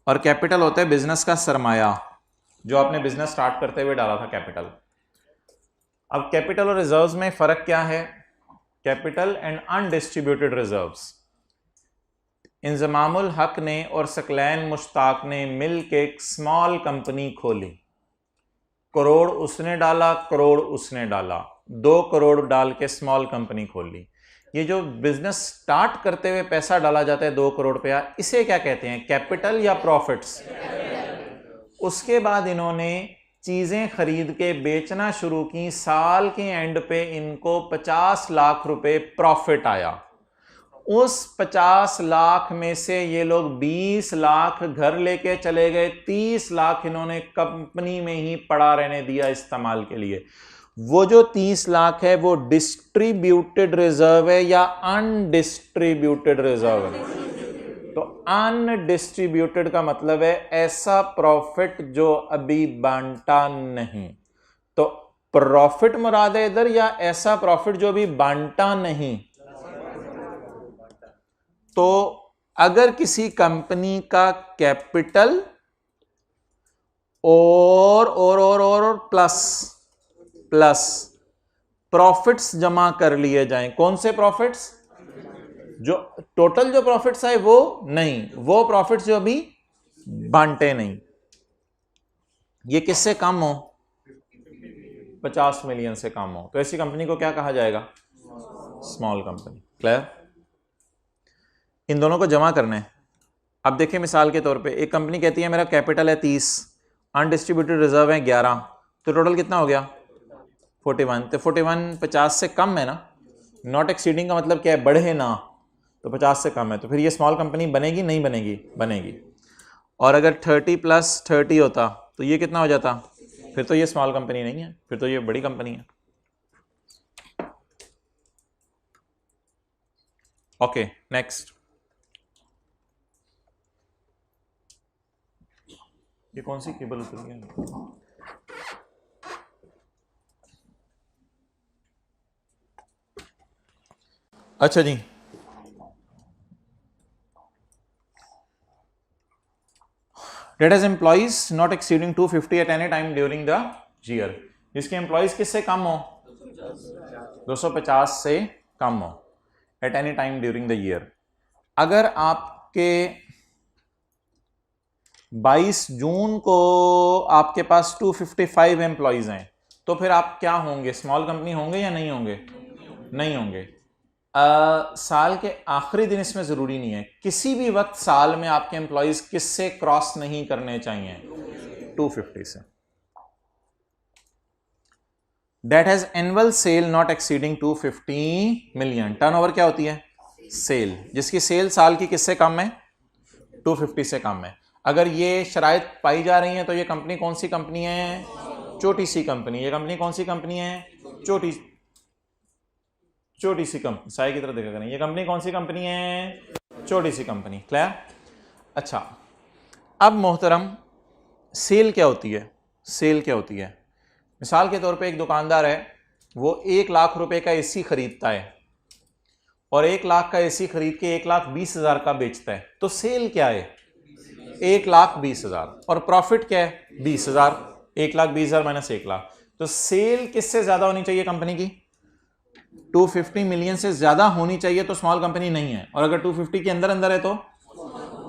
और कैपिटल होता है बिजनेस का सरमाया, जो आपने बिजनेस स्टार्ट करते हुए डाला था कैपिटल। अब कैपिटल और रिजर्व्स में फर्क क्या है? Capital and undistributed reserves. Inzamam-ul हक ने और सकलैन मुश्ताक ने मिलके एक स्मॉल कंपनी खोली। करोड़ उसने डाला, करोड़ उसने डाला, 2 करोड़ डाल के स्मॉल कंपनी खोली। ये जो बिजनेस स्टार्ट करते हुए पैसा डाला जाता है 2 करोड़ रुपया, इसे क्या कहते हैं? कैपिटल या प्रॉफिट्स? उसके बाद इन्होंने चीजें खरीद के बेचना शुरू की। साल के एंड पे इनको 50 लाख रुपए प्रॉफिट आया। उस 50 लाख में से ये लोग 20 लाख घर लेके चले गए, 30 लाख इन्होंने कंपनी में ही पड़ा रहने दिया इस्तेमाल के लिए। वो जो 30 लाख है वो डिस्ट्रीब्यूटेड रिजर्व है या अनडिस्ट्रीब्यूटेड रिजर्व है? तो अनडिस्ट्रीब्यूटेड का मतलब है ऐसा प्रॉफिट जो अभी बांटा नहीं। तो प्रॉफिट मुराद है इधर या ऐसा प्रॉफिट जो अभी बांटा नहीं? तो अगर किसी कंपनी का कैपिटल और प्लस प्रॉफिट्स जमा कर लिए जाएं, कौन से प्रॉफिट्स? जो टोटल जो प्रॉफिट्स आए वो नहीं, वो प्रॉफिट्स जो अभी बांटे नहीं। ये किससे कम हो? 50 मिलियन से कम हो, तो ऐसी कंपनी को क्या कहा जाएगा? Small company. क्लियर? इन दोनों को जमा करना है। अब देखिए मिसाल के तौर पे एक कंपनी कहती है मेरा कैपिटल है 30, अनडिस्ट्रीब्यूटेड रिजर्व है 11, तो टोटल कितना हो गया? 41। तो 41 50 से कम है ना? नॉट एक्सीडिंग का मतलब क्या है? बढ़े ना, तो 50 से कम है, तो फिर ये स्मॉल कंपनी बनेगी नहीं बनेगी? बनेगी। और अगर 30 प्लस 30 होता तो ये कितना हो जाता? फिर तो ये स्मॉल कंपनी नहीं है, फिर तो ये बड़ी कंपनी है। Okay, next. ये कौन सी केबल उतर गई? अच्छा जी, that has employees not exceeding 250 at any time during the year. जिसके एम्प्लॉइज किससे कम हो? 250 से कम हो at any time during the year. अगर आपके 22 जून को आपके पास 255 एम्प्लॉइज हैं, तो फिर आप क्या होंगे? स्मॉल कंपनी होंगे या नहीं होंगे? नहीं होंगे। साल के आखिरी दिन इसमें जरूरी नहीं है, किसी भी वक्त साल में आपके एम्प्लॉइज किससे क्रॉस नहीं करने चाहिए? 250 से। That has annual sale not exceeding 250 million. Turnover क्या होती है? सेल। जिसकी सेल साल की किससे कम है? 250 से कम है। अगर ये शराइत पाई जा रही है तो ये कंपनी कौन सी कंपनी है? छोटी सी कंपनी। ये कंपनी कौन सी कंपनी है? छोटी सी कंपनी। साई की तरफ देखा करें, ये कंपनी कौन सी कंपनी है? छोटी सी कंपनी। क्लियर? अच्छा, अब मोहतरम सेल क्या होती है? सेल क्या होती है? मिसाल के तौर पे एक दुकानदार है, वो 1 लाख रुपए का एसी खरीदता है और 1 लाख का एसी खरीद के 1,20,000 का बेचता है, तो सेल क्या है? 1,20,000 और प्रॉफिट क्या है? 20,000। 1,20,000 माइनस 1 लाख, तो सेल किससे ज्यादा होनी चाहिए कंपनी की? 250 मिलियन से ज्यादा होनी चाहिए तो स्मॉल कंपनी नहीं है, और अगर 250 के अंदर अंदर है तो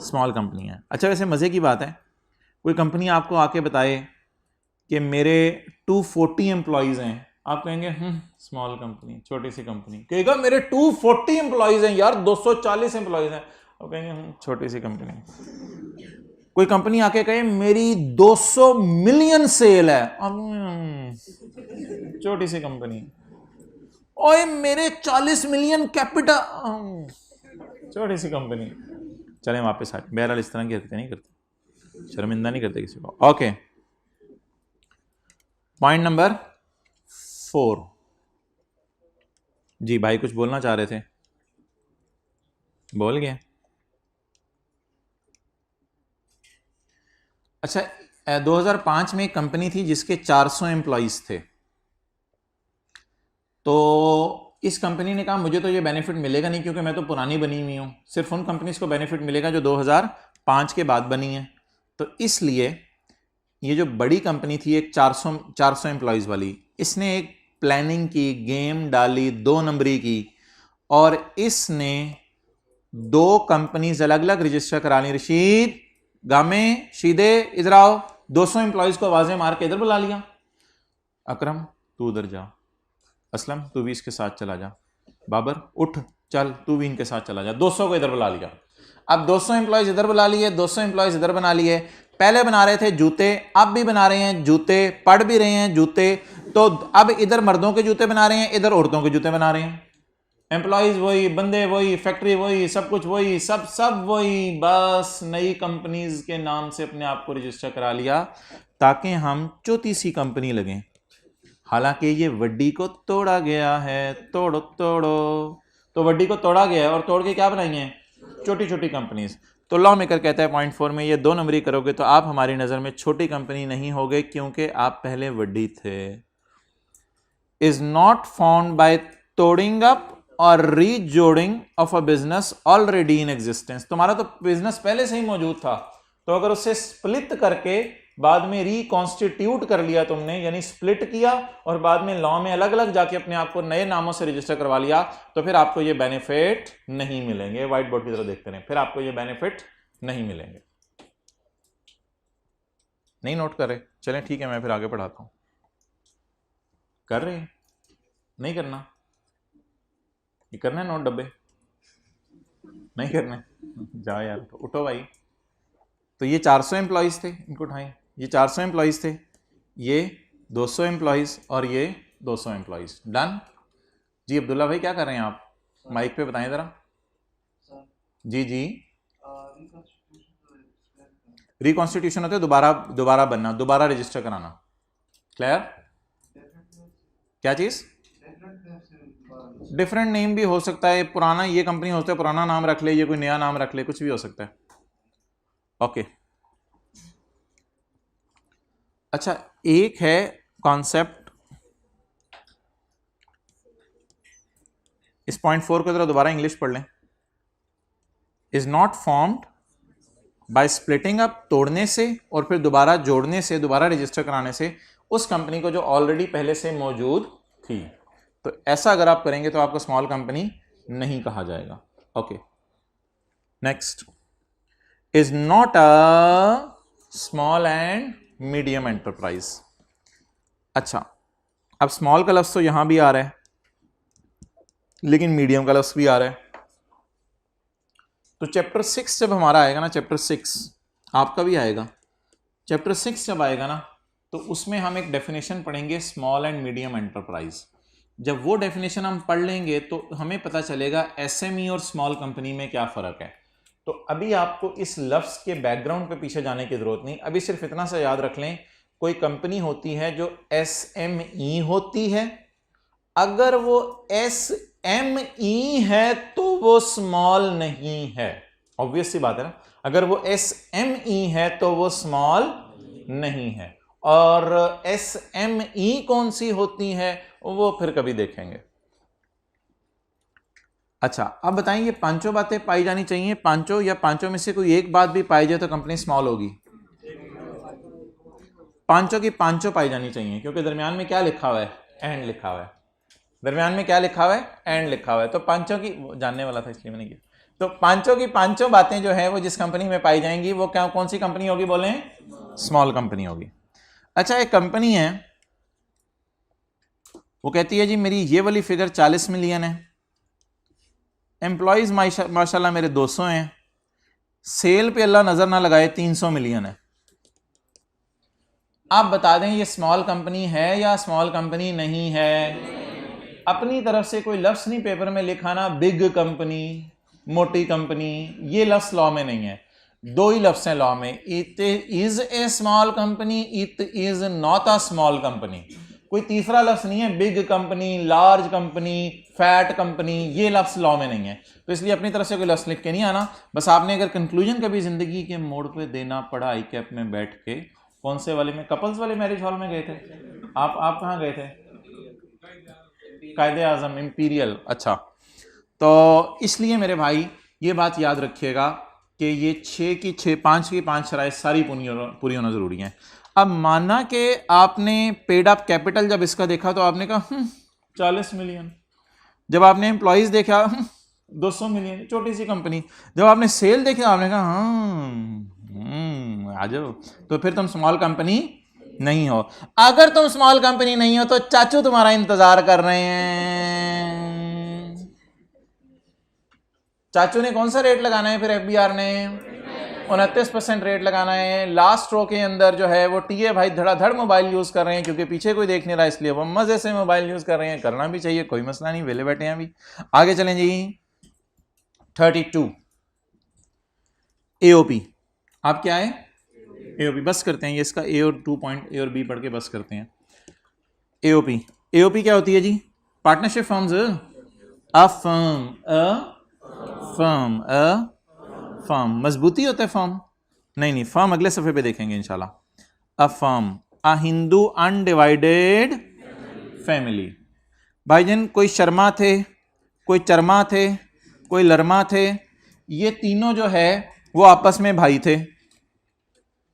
स्मॉल कंपनी है। अच्छा, वैसे मजे की बात है, कोई कंपनी आपको आके बताए कि मेरे 240 एम्प्लॉइज हैं, आप कहेंगे स्मॉल कंपनी, छोटी सी कंपनी। कहेगा मेरे 240 एम्प्लॉइज हैं यार, 240 एम्प्लॉइज हैं, आप कहेंगे छोटी सी कंपनी। कोई कंपनी आके कहे मेरी 200 मिलियन सेल है, छोटी सी कंपनी। ओए मेरे 40 मिलियन कैपिटल, छोटी सी कंपनी। चलें वापस आ, बहरहाल इस तरह की हरकतें नहीं करते, शर्मिंदा नहीं करते किसी को। Okay, point number 4। जी भाई कुछ बोलना चाह रहे थे, बोल गए। अच्छा, 2005 में एक कंपनी थी जिसके 400 एम्प्लॉइज थे। तो इस कंपनी ने कहा मुझे तो ये बेनिफिट मिलेगा नहीं क्योंकि मैं तो पुरानी बनी हुई हूँ, सिर्फ उन कंपनीज को बेनिफिट मिलेगा जो 2005 के बाद बनी है। तो इसलिए ये जो बड़ी कंपनी थी एक 400 एम्प्लॉयज़ वाली, इसने एक प्लानिंग की, गेम डाली, 2 नंबरी की, और इसने 2 कंपनीज अलग अलग रजिस्टर करा ली। रशीद, गामे, शीदे, इधर आओ। 200 एम्प्लॉयज़ को आवाज़ें मार के इधर बुला लिया। अकरम तू उधर जा, असलम तू भी इसके साथ चला जा, बाबर उठ चल तू भी इनके साथ चला जा। 200 को इधर बुला लिया। अब 200 एम्प्लॉयज़ इधर बुला लिए, 200 एम्प्लॉयज़ इधर बना लिए। पहले बना रहे थे जूते, अब भी बना रहे हैं जूते, पढ़ भी रहे हैं जूते। तो अब इधर मर्दों के जूते बना रहे हैं, इधर औरतों के जूते बना रहे हैं। एम्प्लॉयज़ वही, बंदे वही, फैक्ट्री वही, सब कुछ वही, सब वही, बस नई कंपनीज के नाम से अपने आप को रजिस्टर करा लिया ताकि हम छोटी सी कंपनी लगें। हालांकि ये वड्डी को तोड़ा गया है, तोड़ो तोड़ो। तो वड्डी को तोड़ा गया है और तोड़ के क्या बनाई है? छोटी छोटी कंपनीज। तो लॉ मेकर कहता है पॉइंट 4 में ये 2 नंबरी करोगे तो आप हमारी नजर में छोटी कंपनी नहीं होगे क्योंकि आप पहले वड्डी थे। इज नॉट फाउंड बाय तोड़िंग अप और रीजोड़िंग of a business already in existence. तुम्हारा तो बिजनेस पहले से ही मौजूद था, तो अगर उसे स्प्लिट करके बाद में रिकॉन्स्टिट्यूट कर लिया तुमने, यानी स्प्लिट किया और बाद में लॉ में अलग अलग जाके अपने आप को नए नामों से रजिस्टर करवा लिया, तो फिर आपको ये बेनिफिट नहीं मिलेंगे। व्हाइट बोर्ड की तरफ देखते रहे, फिर आपको ये बेनिफिट नहीं मिलेंगे। नहीं नोट कर रहे? चलें ठीक है, मैं फिर आगे पढ़ाता हूं। कर रहे हैं? नहीं करना? ये करना है नोट डब्बे? नहीं करने? जाओ यार, तो उठो भाई। तो ये 400 एम्प्लॉयज़ थे, इनको उठाएं। ये 400 एम्प्लॉयज़ थे, ये 200 एम्प्लॉयज़ और ये 200 एम्प्लॉयज़। डन जी। अब्दुल्ला भाई क्या कर रहे हैं आप? माइक पे बताएं ज़रा। जी जी, रिकॉन्स्टिट्यूशन होते दोबारा बनना, दोबारा रजिस्टर कराना। क्लियर? क्या चीज़? डिफरेंट नेम भी हो सकता है, पुराना ये कंपनी हो सकता है पुराना नाम रख ले, ये कोई नया नाम रख ले, कुछ भी हो सकता है। ओके अच्छा, एक है कॉन्सेप्ट, इस पॉइंट 4 को जरा दोबारा इंग्लिश पढ़ लें। Is not formed by splitting up, तोड़ने से और फिर दोबारा जोड़ने से, दोबारा रजिस्टर कराने से उस कंपनी को जो ऑलरेडी पहले से मौजूद थी। तो ऐसा अगर आप करेंगे तो आपको स्मॉल कंपनी नहीं कहा जाएगा। Okay next, is not a small and medium enterprise. अच्छा, अब स्मॉल का लफ्ज तो यहां भी आ रहा है लेकिन मीडियम का लफ्ज भी आ रहा है। तो चैप्टर 6 जब हमारा आएगा ना, चैप्टर 6 आपका भी आएगा, चैप्टर 6 जब आएगा ना तो उसमें हम एक डेफिनेशन पढ़ेंगे स्मॉल एंड मीडियम एंटरप्राइज। जब वो डेफिनेशन हम पढ़ लेंगे तो हमें पता चलेगा एसएमई और स्मॉल कंपनी में क्या फ़र्क है। तो अभी आपको इस लफ्ज़ के बैकग्राउंड पे पीछे जाने की ज़रूरत नहीं, अभी सिर्फ इतना सा याद रख लें, कोई कंपनी होती है जो एसएमई होती है, अगर वो एसएमई है तो वो स्मॉल नहीं है। ऑब्वियस सी बात है ना, अगर वो एसएमई है तो वो स्मॉल नहीं है। और एसएमई कौन सी होती है वो फिर कभी देखेंगे। अच्छा, अब बताएं, ये पांचों बातें पाई जानी चाहिए, पांचों या पांचों में से कोई एक बात भी पाई जाए तो कंपनी स्मॉल होगी। पांचों की पांचों पाई जानी चाहिए, क्योंकि दरमियान में क्या लिखा हुआ है? एंड लिखा हुआ है। दरमियान में क्या लिखा हुआ है? एंड लिखा हुआ है। तो पांचों की, जानने वाला था इसलिए मैंने किया। तो पांचों की पांचों बातें जो है वो जिस कंपनी में पाई जाएंगी वो क्या, कौन सी कंपनी होगी? बोले, स्मॉल कंपनी होगी। अच्छा, एक कंपनी है वो कहती है जी मेरी ये वाली फिगर 40 मिलियन है, एम्प्लॉयज माशाल्लाह मेरे 200 हैं, सेल पे अल्लाह नजर ना लगाए 300 मिलियन है। आप बता दें ये स्मॉल कंपनी है या स्मॉल कंपनी नहीं है? अपनी तरफ से कोई लफ्ज नहीं पेपर में लिखा ना, बिग कंपनी, मोटी कंपनी, ये लफ्ज लॉ में नहीं है। दो ही लफ्ज हैं लॉ में, it is a small company, it is not a small company. कोई तीसरा लफ्ज नहीं है, big company, large company, fat company, ये लफ्ज लॉ में नहीं है। तो इसलिए अपनी तरफ से कोई लफ्ज लिख के नहीं आना। बस आपने अगर कंक्लूजन कभी जिंदगी के मोड़ पे देना पड़ा आई कैप में बैठ के, कौन से वाले में, कपल्स वाले मैरिज हॉल में गए थे आप कहाँ गए थे? कायदे आजम इंपीरियल। अच्छा, तो इसलिए मेरे भाई ये बात याद रखिएगा कि ये 5 की 5 शराइत सारी पूरी होना जरूरी है। अब माना कि आपने पेड अप कैपिटल जब इसका देखा तो आपने कहा 40 मिलियन, जब आपने एम्प्लॉयज देखा 200 मिलियन, छोटी सी कंपनी, जब आपने सेल देखा आपने कहा आ जाओ, तो फिर तुम स्मॉल कंपनी नहीं हो। अगर तुम स्मॉल कंपनी नहीं हो तो चाचू तुम्हारा इंतजार कर रहे हैं। चाचू ने कौन सा रेट लगाना है फिर एफबीआर ने 29% रेट लगाना है। लास्ट रो के अंदर जो है वो टीए भाई धड़ाधड़ मोबाइल यूज कर रहे हैं क्योंकि पीछे कोई देख नहीं रहा, इसलिए वो मजे से मोबाइल यूज कर रहे हैं। करना भी चाहिए, कोई मसला नहीं, वेले बैठे हैं अभी। आगे चलें जी, 32 एओपी। आप क्या है एओपी, बस करते हैं ये इसका ए और 2 पॉइंट ए और बी पढ़ के बस करते हैं। एओपी, एओपी क्या होती है जी? पार्टनरशिप फर्म्स, अ फर्म, मजबूती होता है फर्म, नहीं फर्म अगले सफे पे देखेंगे इंशाल्लाह। A firm, a Hindu undivided family. भाईजान कोई शर्मा थे, कोई चरमा थे, कोई लरमा थे, ये तीनों जो है वो आपस में भाई थे।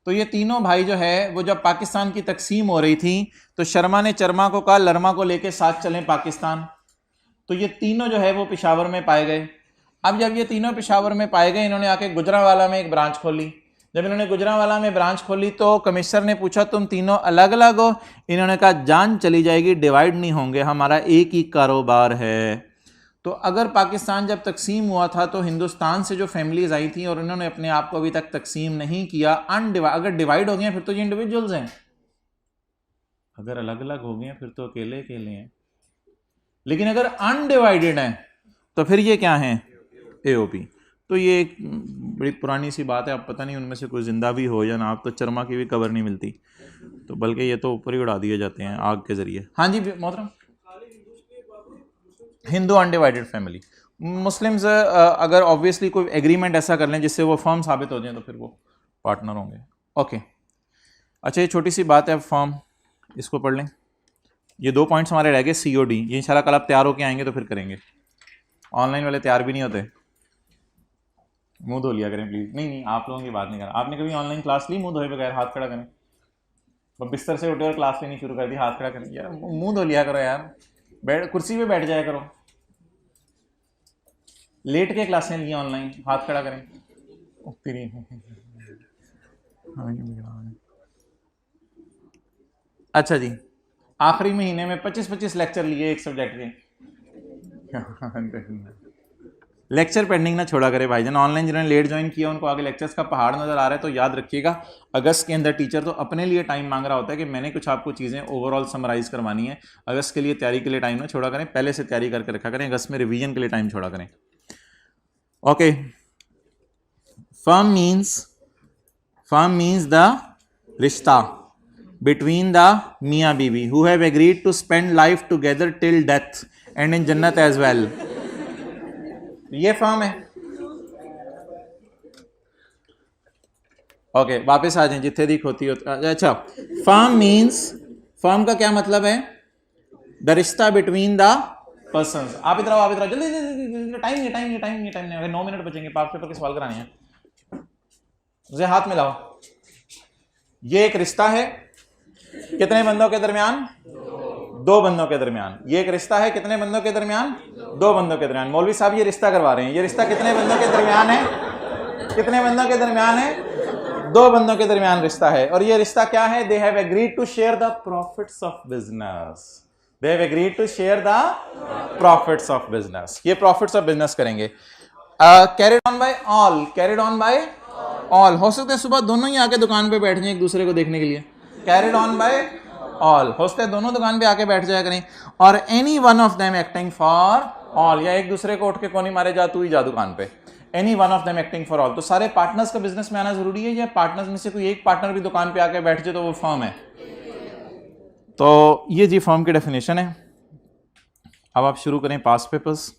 तो ये तीनों भाई जो है वो जब पाकिस्तान की तकसीम हो रही थी तो शर्मा ने चरमा को कहा लरमा को लेके साथ चलें पाकिस्तान। तो ये तीनों जो है वो पेशावर में पाए गए। अब जब ये तीनों पेशावर में पाए गए, इन्होंने आके गुजरांवाला में एक ब्रांच खोली। जब इन्होंने गुजरांवाला में ब्रांच खोली तो कमिश्नर ने पूछा तुम तीनों अलग अलग हो? इन्होंने कहा जान चली जाएगी, डिवाइड नहीं होंगे, हमारा एक ही कारोबार है। तो अगर पाकिस्तान जब तकसीम हुआ था तो हिंदुस्तान से जो फैमिलीज आई थी और इन्होंने अपने आप को अभी तक तकसीम नहीं किया, अगर डिवाइड हो गए फिर तो ये इंडिविजुअल्स हैं, अगर अलग अलग हो गए फिर तो अकेले अकेले हैं। लेकिन अगर अनडिवाइडेड हैं तो फिर ये क्या हैं? एओपी। तो ये एक बड़ी पुरानी सी बात है, अब पता नहीं उनमें से कोई जिंदा भी हो या ना। अब तो चरमा की भी कबर नहीं मिलती, तो बल्कि ये तो ऊपर ही उड़ा दिए जाते हैं आग के जरिए। हाँ जी मोहतरम, हिंदू अनडिवाइडेड फैमिली। मुस्लिम्स अगर ऑब्वियसली कोई एग्रीमेंट ऐसा कर लें जिससे वो फर्म साबित हो जाए तो फिर वो पार्टनर होंगे। ओके, अच्छा ये छोटी सी बात है, फर्म इसको पढ़ लें। ये 2 पॉइंट्स हमारे रह गए, सीओडी। ये इंशाल्लाह कल आप तैयार होके आएंगे तो फिर करेंगे। ऑनलाइन वाले तैयार भी नहीं होते, मुंह धो लिया करें प्लीज। नहीं आप लोगों की बात नहीं कर रहा। आपने कभी ऑनलाइन क्लास ली मुंह धोए बगैर? हाथ खड़ा करें। बिस्तर से उठे और क्लास लेनी शुरू कर दी, हाथ खड़ा करें। यार मुंह धो लिया करो यार, कुर्सी पे बैठ जाया करो। लेट के क्लासें ली ऑनलाइन, हाथ खड़ा करें। अच्छा जी, आखिरी महीने में 25-25 लेक्चर लिए एक सब्जेक्ट के। लेक्चर पेंडिंग ना छोड़ा करे भाईजान। ऑनलाइन जिन्होंने लेट ज्वाइन किया उनको आगे लेक्चर्स का पहाड़ नजर आ रहा है, तो याद रखिएगा अगस्त के अंदर टीचर तो अपने लिए टाइम मांग रहा होता है कि मैंने कुछ आपको चीज़ें ओवरऑल समराइज करवानी है। अगस्त के लिए तैयारी के लिए टाइम ना छोड़ा करें, पहले से तैयारी करके रखा करें, अगस्त में रिवीजन के लिए टाइम छोड़ा करें। ओके, फर्म मीन्स द रिश्ता between the Mia Bibi who have agreed to spend life together till death and in Jannat as well. ये फर्म है। ओके, वापस आ जाएं जिथे दी खोती हो। अच्छा, फर्म का क्या मतलब है? द रिश्ता बिटवीन द पर्सन्स। आप इधर आओ जल्दी, टाइम नहीं, 9 मिनट बचेंगे, पास पेपर के सवाल कराने हैं। मुझे हाथ मिलाओ। ये एक रिश्ता है कितने बंदों के दरमियान? 2 बंदों के दरमियान। ये एक रिश्ता है कितने बंदों के दरमियान? 2 बंदों के दरमियान। मौलवी साहब ये रिश्ता करवा रहे हैं, ये रिश्ता कितने बंदों के दरमियान है? कितने बंदों के दरमियान है? 2 बंदों के दरमियान रिश्ता है। और ये रिश्ता क्या है? They have agreed to share the profits of business. They have agreed to share the profits of business. ये प्रॉफिट्स ऑफ बिजनेस करेंगे। Carried on by all, carried on by all. हो सकता है सुबह दोनों ही आके दुकान पे बैठ जाएं एक दूसरे को देखने के लिए। कैरिड ऑन बाय ऑल, हो सकता है दोनों दुकान पे आके बैठ जाया करें। और any one of them acting for all, या एक दूसरे को उठ के कोनी मारे जा तू ही जा दुकान पे। Any one of them acting for all. तो सारे पार्टनर्स का बिजनेस में आना जरूरी है, या पार्टनर्स में से कोई एक पार्टनर भी दुकान पे आके बैठ जाए तो वो फर्म है। तो ये जी फर्म की डेफिनेशन है। अब आप शुरू करें past papers.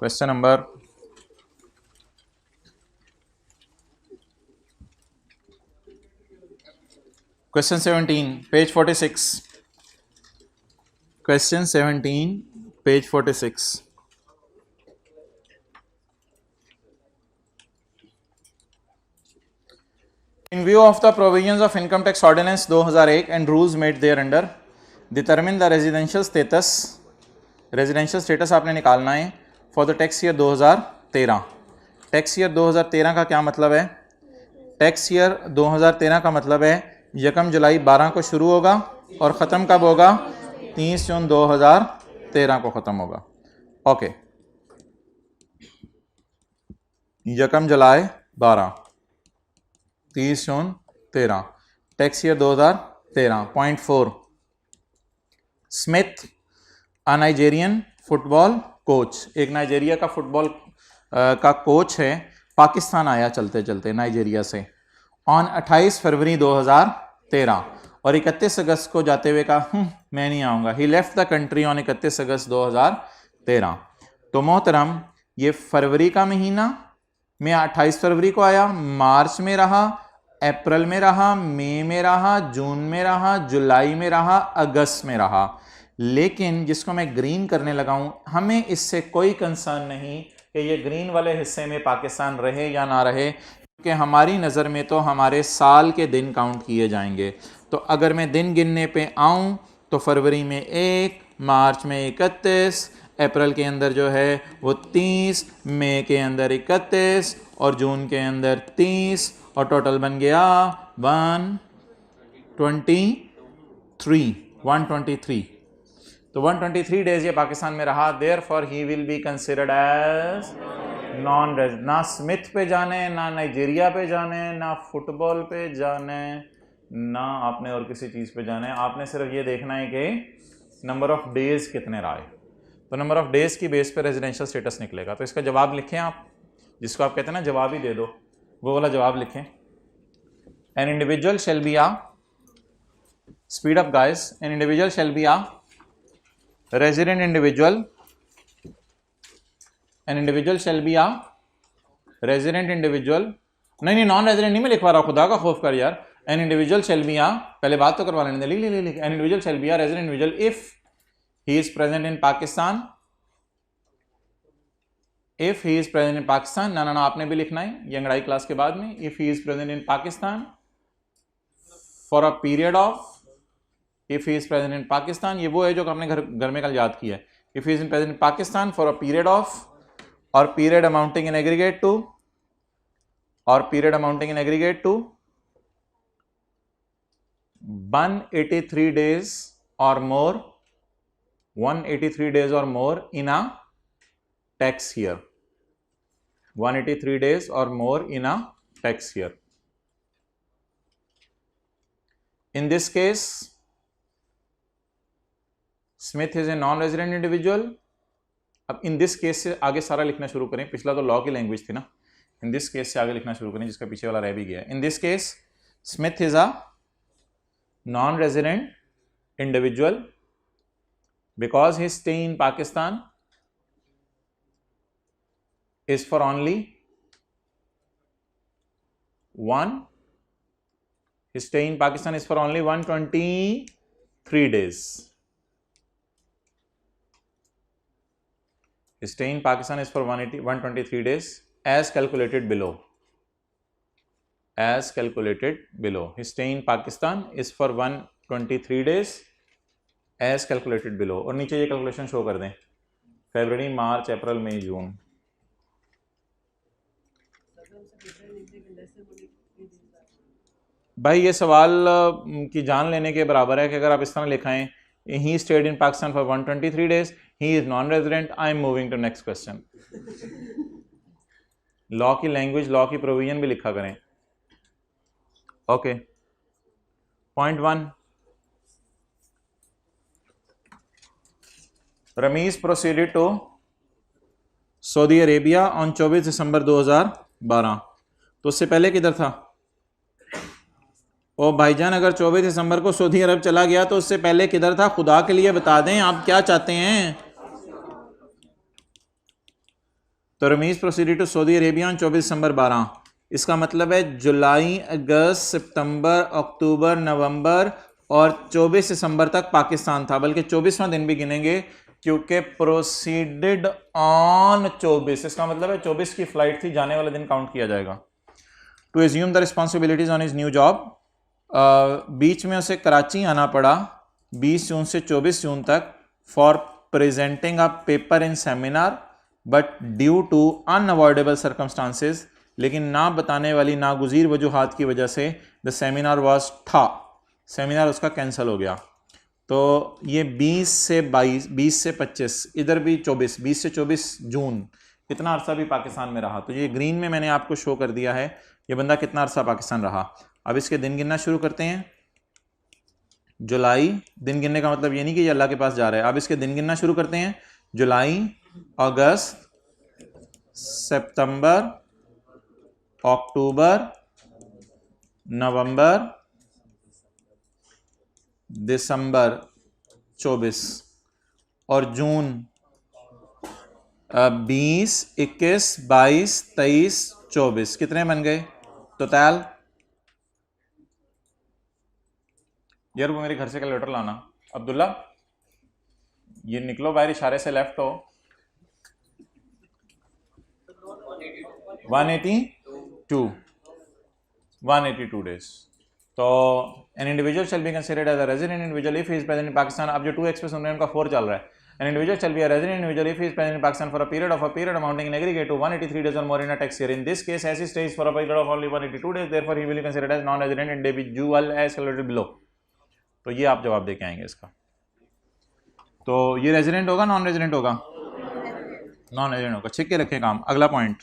Question number Question 17, page 46. Question 17, page 46. In view of the provisions of Income Tax Ordinance 2001 and rules made thereunder, determine the residential status. Residential status आपने निकालना है for the tax year 2013. Tax year 2013 का क्या मतलब है? Tax year 2013 का मतलब है 1 जुलाई 12 को शुरू होगा और ख़त्म कब होगा? 30 जून 2013 को ख़त्म होगा. ओके, 1 जुलाई 12, 30 जून 13, टैक्स ईयर 2013. पॉइंट 4, स्मिथ अ नाइजेरियन फुटबॉल कोच, एक नाइजेरिया का फुटबॉल का कोच है, पाकिस्तान आया चलते चलते नाइजेरिया से ऑन 28 फरवरी 2013 और 31 अगस्त को जाते हुए कहा मैं नहीं आऊँगा. ही लेफ्ट द कंट्री ऑन 31 अगस्त 2013. तो मोहतरम, ये फरवरी का महीना में 28 फरवरी को आया, मार्च में रहा, अप्रैल में रहा, मई में रहा, जून में रहा, जुलाई में रहा, अगस्त में रहा. लेकिन जिसको मैं ग्रीन करने लगा हूं, हमें इससे कोई कंसर्न नहीं कि ये ग्रीन वाले हिस्से में पाकिस्तान रहे या ना रहे, क्योंकि हमारी नज़र में तो हमारे साल के दिन काउंट किए जाएंगे. तो अगर मैं दिन गिनने पे आऊं तो फरवरी में 1, मार्च में 31, अप्रैल के अंदर जो है वो 30, मई के अंदर 31 और जून के अंदर 30 और टोटल बन गया 123. तो 123 डेज ये पाकिस्तान में रहा. Therefore he will be considered as non resident. ना स्मिथ पे जाने, ना नाइजीरिया पे जाने, ना फुटबॉल पे जाने, ना आपने और किसी चीज़ पे जाने. आपने सिर्फ ये देखना है कि नंबर ऑफ डेज कितने रहे. तो नंबर ऑफ डेज की बेस पे रेजिडेंशियल स्टेटस निकलेगा. तो इसका जवाब लिखें आप, जिसको आप कहते हैं ना जवाब ही दे दो, वो वाला जवाब लिखें. An individual shall be a, speed up guys, an individual shall be a resident individual, an individual shall be a resident individual. नहीं नॉन रेजिडेंट नहीं मैं लिखवा रहा, खुदा का खौफ कर यार. an individual shall be a, पहले बात तो करवा लेने, लिख. an individual shall be a resident individual if he is present in Pakistan. if he is present in Pakistan, ना आपने भी लिखना है ये अंग्रेजी क्लास के बाद में. if he is present in Pakistan for a period of, if he is present in Pakistan, ये वो है जो आपने घर में कल याद किया है. if he is present in Pakistan for a period of, or period amounting in aggregate to, or period amounting in aggregate to 183 days or more, 183 days or more in a tax year, 183 days or more in a tax year. In this case Smith is a non resident individual. अब in this case से आगे सारा लिखना शुरू करें, पिछला तो law की लैंग्वेज थी ना. इन दिस केस से आगे लिखना शुरू करें जिसका पीछे वाला रह भी गया. In this case Smith is a non resident individual because his stay in Pakistan is for only one, his stay in Pakistan is for only 123 days. Stay in Pakistan is for 123 days as calculated below. As calculated below. His stay in Pakistan is for 123 days as calculated below. और नीचे ये calculation show कर दें, फरवरी, मार्च, अप्रैल, मई, जून. भाई ये सवाल की जान लेने के बराबर है कि अगर आप इस तरह लिखाएं, he stayed in Pakistan for 123 days, he is non-resident, I am moving to next question. Law की लैंग्वेज, लॉ की प्रोविजन भी लिखा करें. Okay, point 1, Rameez proceeded to Saudi Arabia on 24 December 2012. तो उससे पहले किधर था? ओ भाईजान, अगर 24 दिसंबर को सऊदी अरब चला गया तो उससे पहले किधर था? खुदा के लिए बता दें, आप क्या चाहते हैं? तो Rameez proceeded to Saudi Arabia on 24 December 12. इसका मतलब है जुलाई, अगस्त, सितंबर, अक्टूबर, नवंबर और 24 दिसंबर तक पाकिस्तान था, बल्कि 24वां दिन भी गिनेंगे क्योंकि प्रोसीडेड ऑन 24, इसका मतलब है 24 की फ्लाइट थी, जाने वाले दिन काउंट किया जाएगा। To assume the responsibilities on his new job, बीच में उसे कराची आना पड़ा 20 जून से 24 जून तक for presenting a paper in seminar, but due to unavoidable circumstances, लेकिन ना बताने वाली नागुज़ीर वजूहात की वजह से द सेमिनार वाज था, सेमिनार उसका कैंसिल हो गया। तो ये 20 से 22, 20 से 25, इधर भी 24, 20 से 24 जून, इतना अरसा भी पाकिस्तान में रहा। तो ये ग्रीन में मैंने आपको शो कर दिया है ये बंदा कितना अरसा पाकिस्तान रहा। अब इसके दिन गिनना शुरू करते हैं। जुलाई, दिन गिनने का मतलब ये नहीं कि ये अल्लाह के पास जा रहा है, अब इसके दिन गिनना शुरू करते हैं। जुलाई, अगस्त, सितंबर, अक्टूबर, नवंबर, दिसंबर 24 और जून 20, 21, 22, 23, 24, कितने बन गए टोटल? यार वो मेरे घर से कैलकुलेटर लाना। अब्दुल्ला ये निकलो बाहर, इशारे से लेफ्ट हो। 182 डेज। तो an individual shall be considered as a resident individual if he is present in Pakistan. अब जो 2x पे सुन रहे हैं उनका 4 चल रहा है। An individual shall be a resident individual if he is present in Pakistan for a period amounting in aggregate to 183 days or more in a tax year. In this case, as he stays for a period of only 182 days, therefore he will be considered as non-resident individual as calculated below. तो ये आप जवाब दे के आएंगे इसका। तो ये resident होगा नॉन रेजिडेंट होगा? नॉन रेजिडेंट होगा। ठीक है, रखें काम। अगला पॉइंट,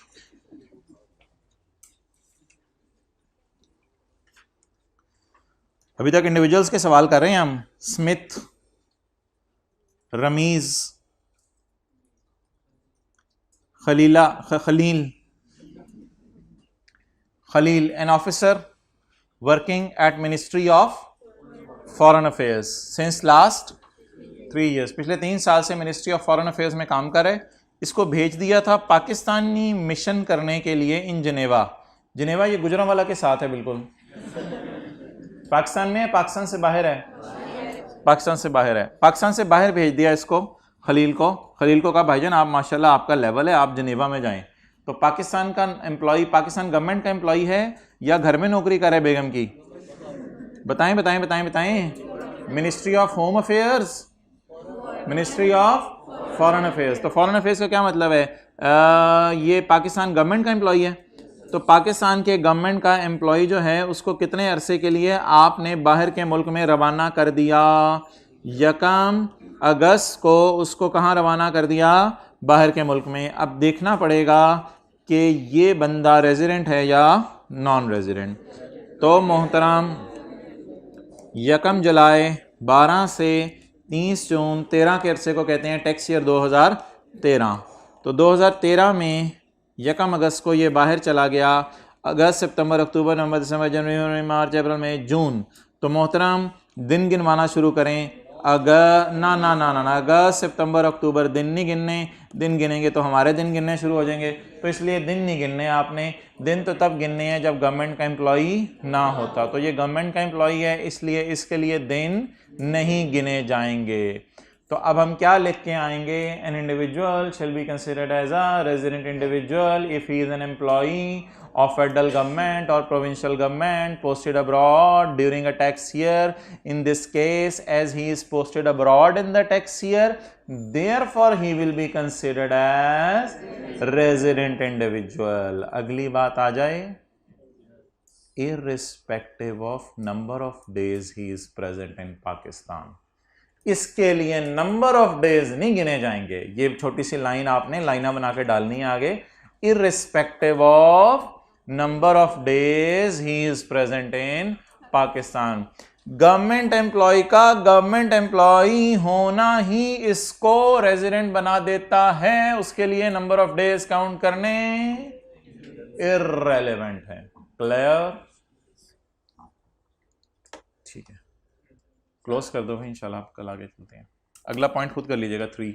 अभी तक इंडिविजुअल्स के सवाल कर रहे हैं हम। Smith, Rameez, Khalil, an officer working at ministry of foreign affairs since last 3 years, पिछले 3 साल से मिनिस्ट्री ऑफ फॉरेन अफेयर्स में काम कर रहे। इसको भेज दिया था पाकिस्तानी मिशन करने के लिए इन जिनेवा। जिनेवा ये गुजरांवाला के साथ है, बिल्कुल पाकिस्तान में है, पाकिस्तान से बाहर है, पाकिस्तान से बाहर है। पाकिस्तान से बाहर भेज दिया इसको, खलील को कहा भाईजान आप माशाल्लाह आपका लेवल है, आप जिनेवा में जाएं। तो पाकिस्तान का एम्प्लॉय, पाकिस्तान गवर्नमेंट का एम्प्लॉय है या घर में नौकरी करे बेगम की? बताएं बताएं बताएं बताएं। Ministry of home affairs, ministry of foreign affairs. तो फॉरेन अफेयर्स का क्या मतलब है? ये पाकिस्तान गवर्नमेंट का एम्प्लॉय है। तो पाकिस्तान के गवर्नमेंट का एम्प्लॉय जो है उसको कितने अरसे के लिए आपने बाहर के मुल्क में रवाना कर दिया? 1 अगस्त को उसको कहाँ रवाना कर दिया? बाहर के मुल्क में। अब देखना पड़ेगा कि ये बंदा रेजिडेंट है या नॉन रेजिडेंट। तो मोहतरम 1 जुलाई 12 से 30 जून 13 के अरसे को कहते हैं टैक्स ईयर 2013। तो 2013 में 1 अगस्त को ये बाहर चला गया। अगस्त, सितंबर, अक्टूबर, नवंबर, दिसंबर, जनवरी, मार्च, अप्रैल, मई, जून। तो मोहतरम दिन गिनवाना शुरू करें। अगस्त, सितंबर, अक्टूबर दिन नहीं गिनने। दिन गिनेंगे तो हमारे दिन गिनने शुरू हो जाएंगे, तो इसलिए दिन नहीं गिनने आपने। दिन तो तब गिनने हैं जब गवर्नमेंट का एम्प्लॉई ना होता। तो ये गवर्नमेंट का एम्प्लॉई है, इसलिए इसके लिए दिन नहीं गिने जाएंगे। तो अब हम क्या लिख के आएंगे? An individual shall be considered as a resident individual if he is an employee of federal government or provincial government posted abroad during a tax year. In this case, as he is posted abroad in the tax year, therefore he will be considered as resident individual. अगली बात आ जाए, irrespective of number of days he is present in Pakistan. इसके लिए number of days नहीं गिने जाएंगे। ये छोटी सी लाइन आपने लाइना बना के डालनी है आगे। irrespective of number of days he is present in Pakistan. Government employ का गवर्नमेंट एम्प्लॉय होना ही इसको रेजिडेंट बना देता है। उसके लिए नंबर ऑफ डेज काउंट करने इररेलेवेंट है। क्लियर? ठीक है, क्लोज कर दो भाई, इंशाल्लाह आप कल आगे चलते हैं। अगला पॉइंट खुद कर लीजिएगा 3।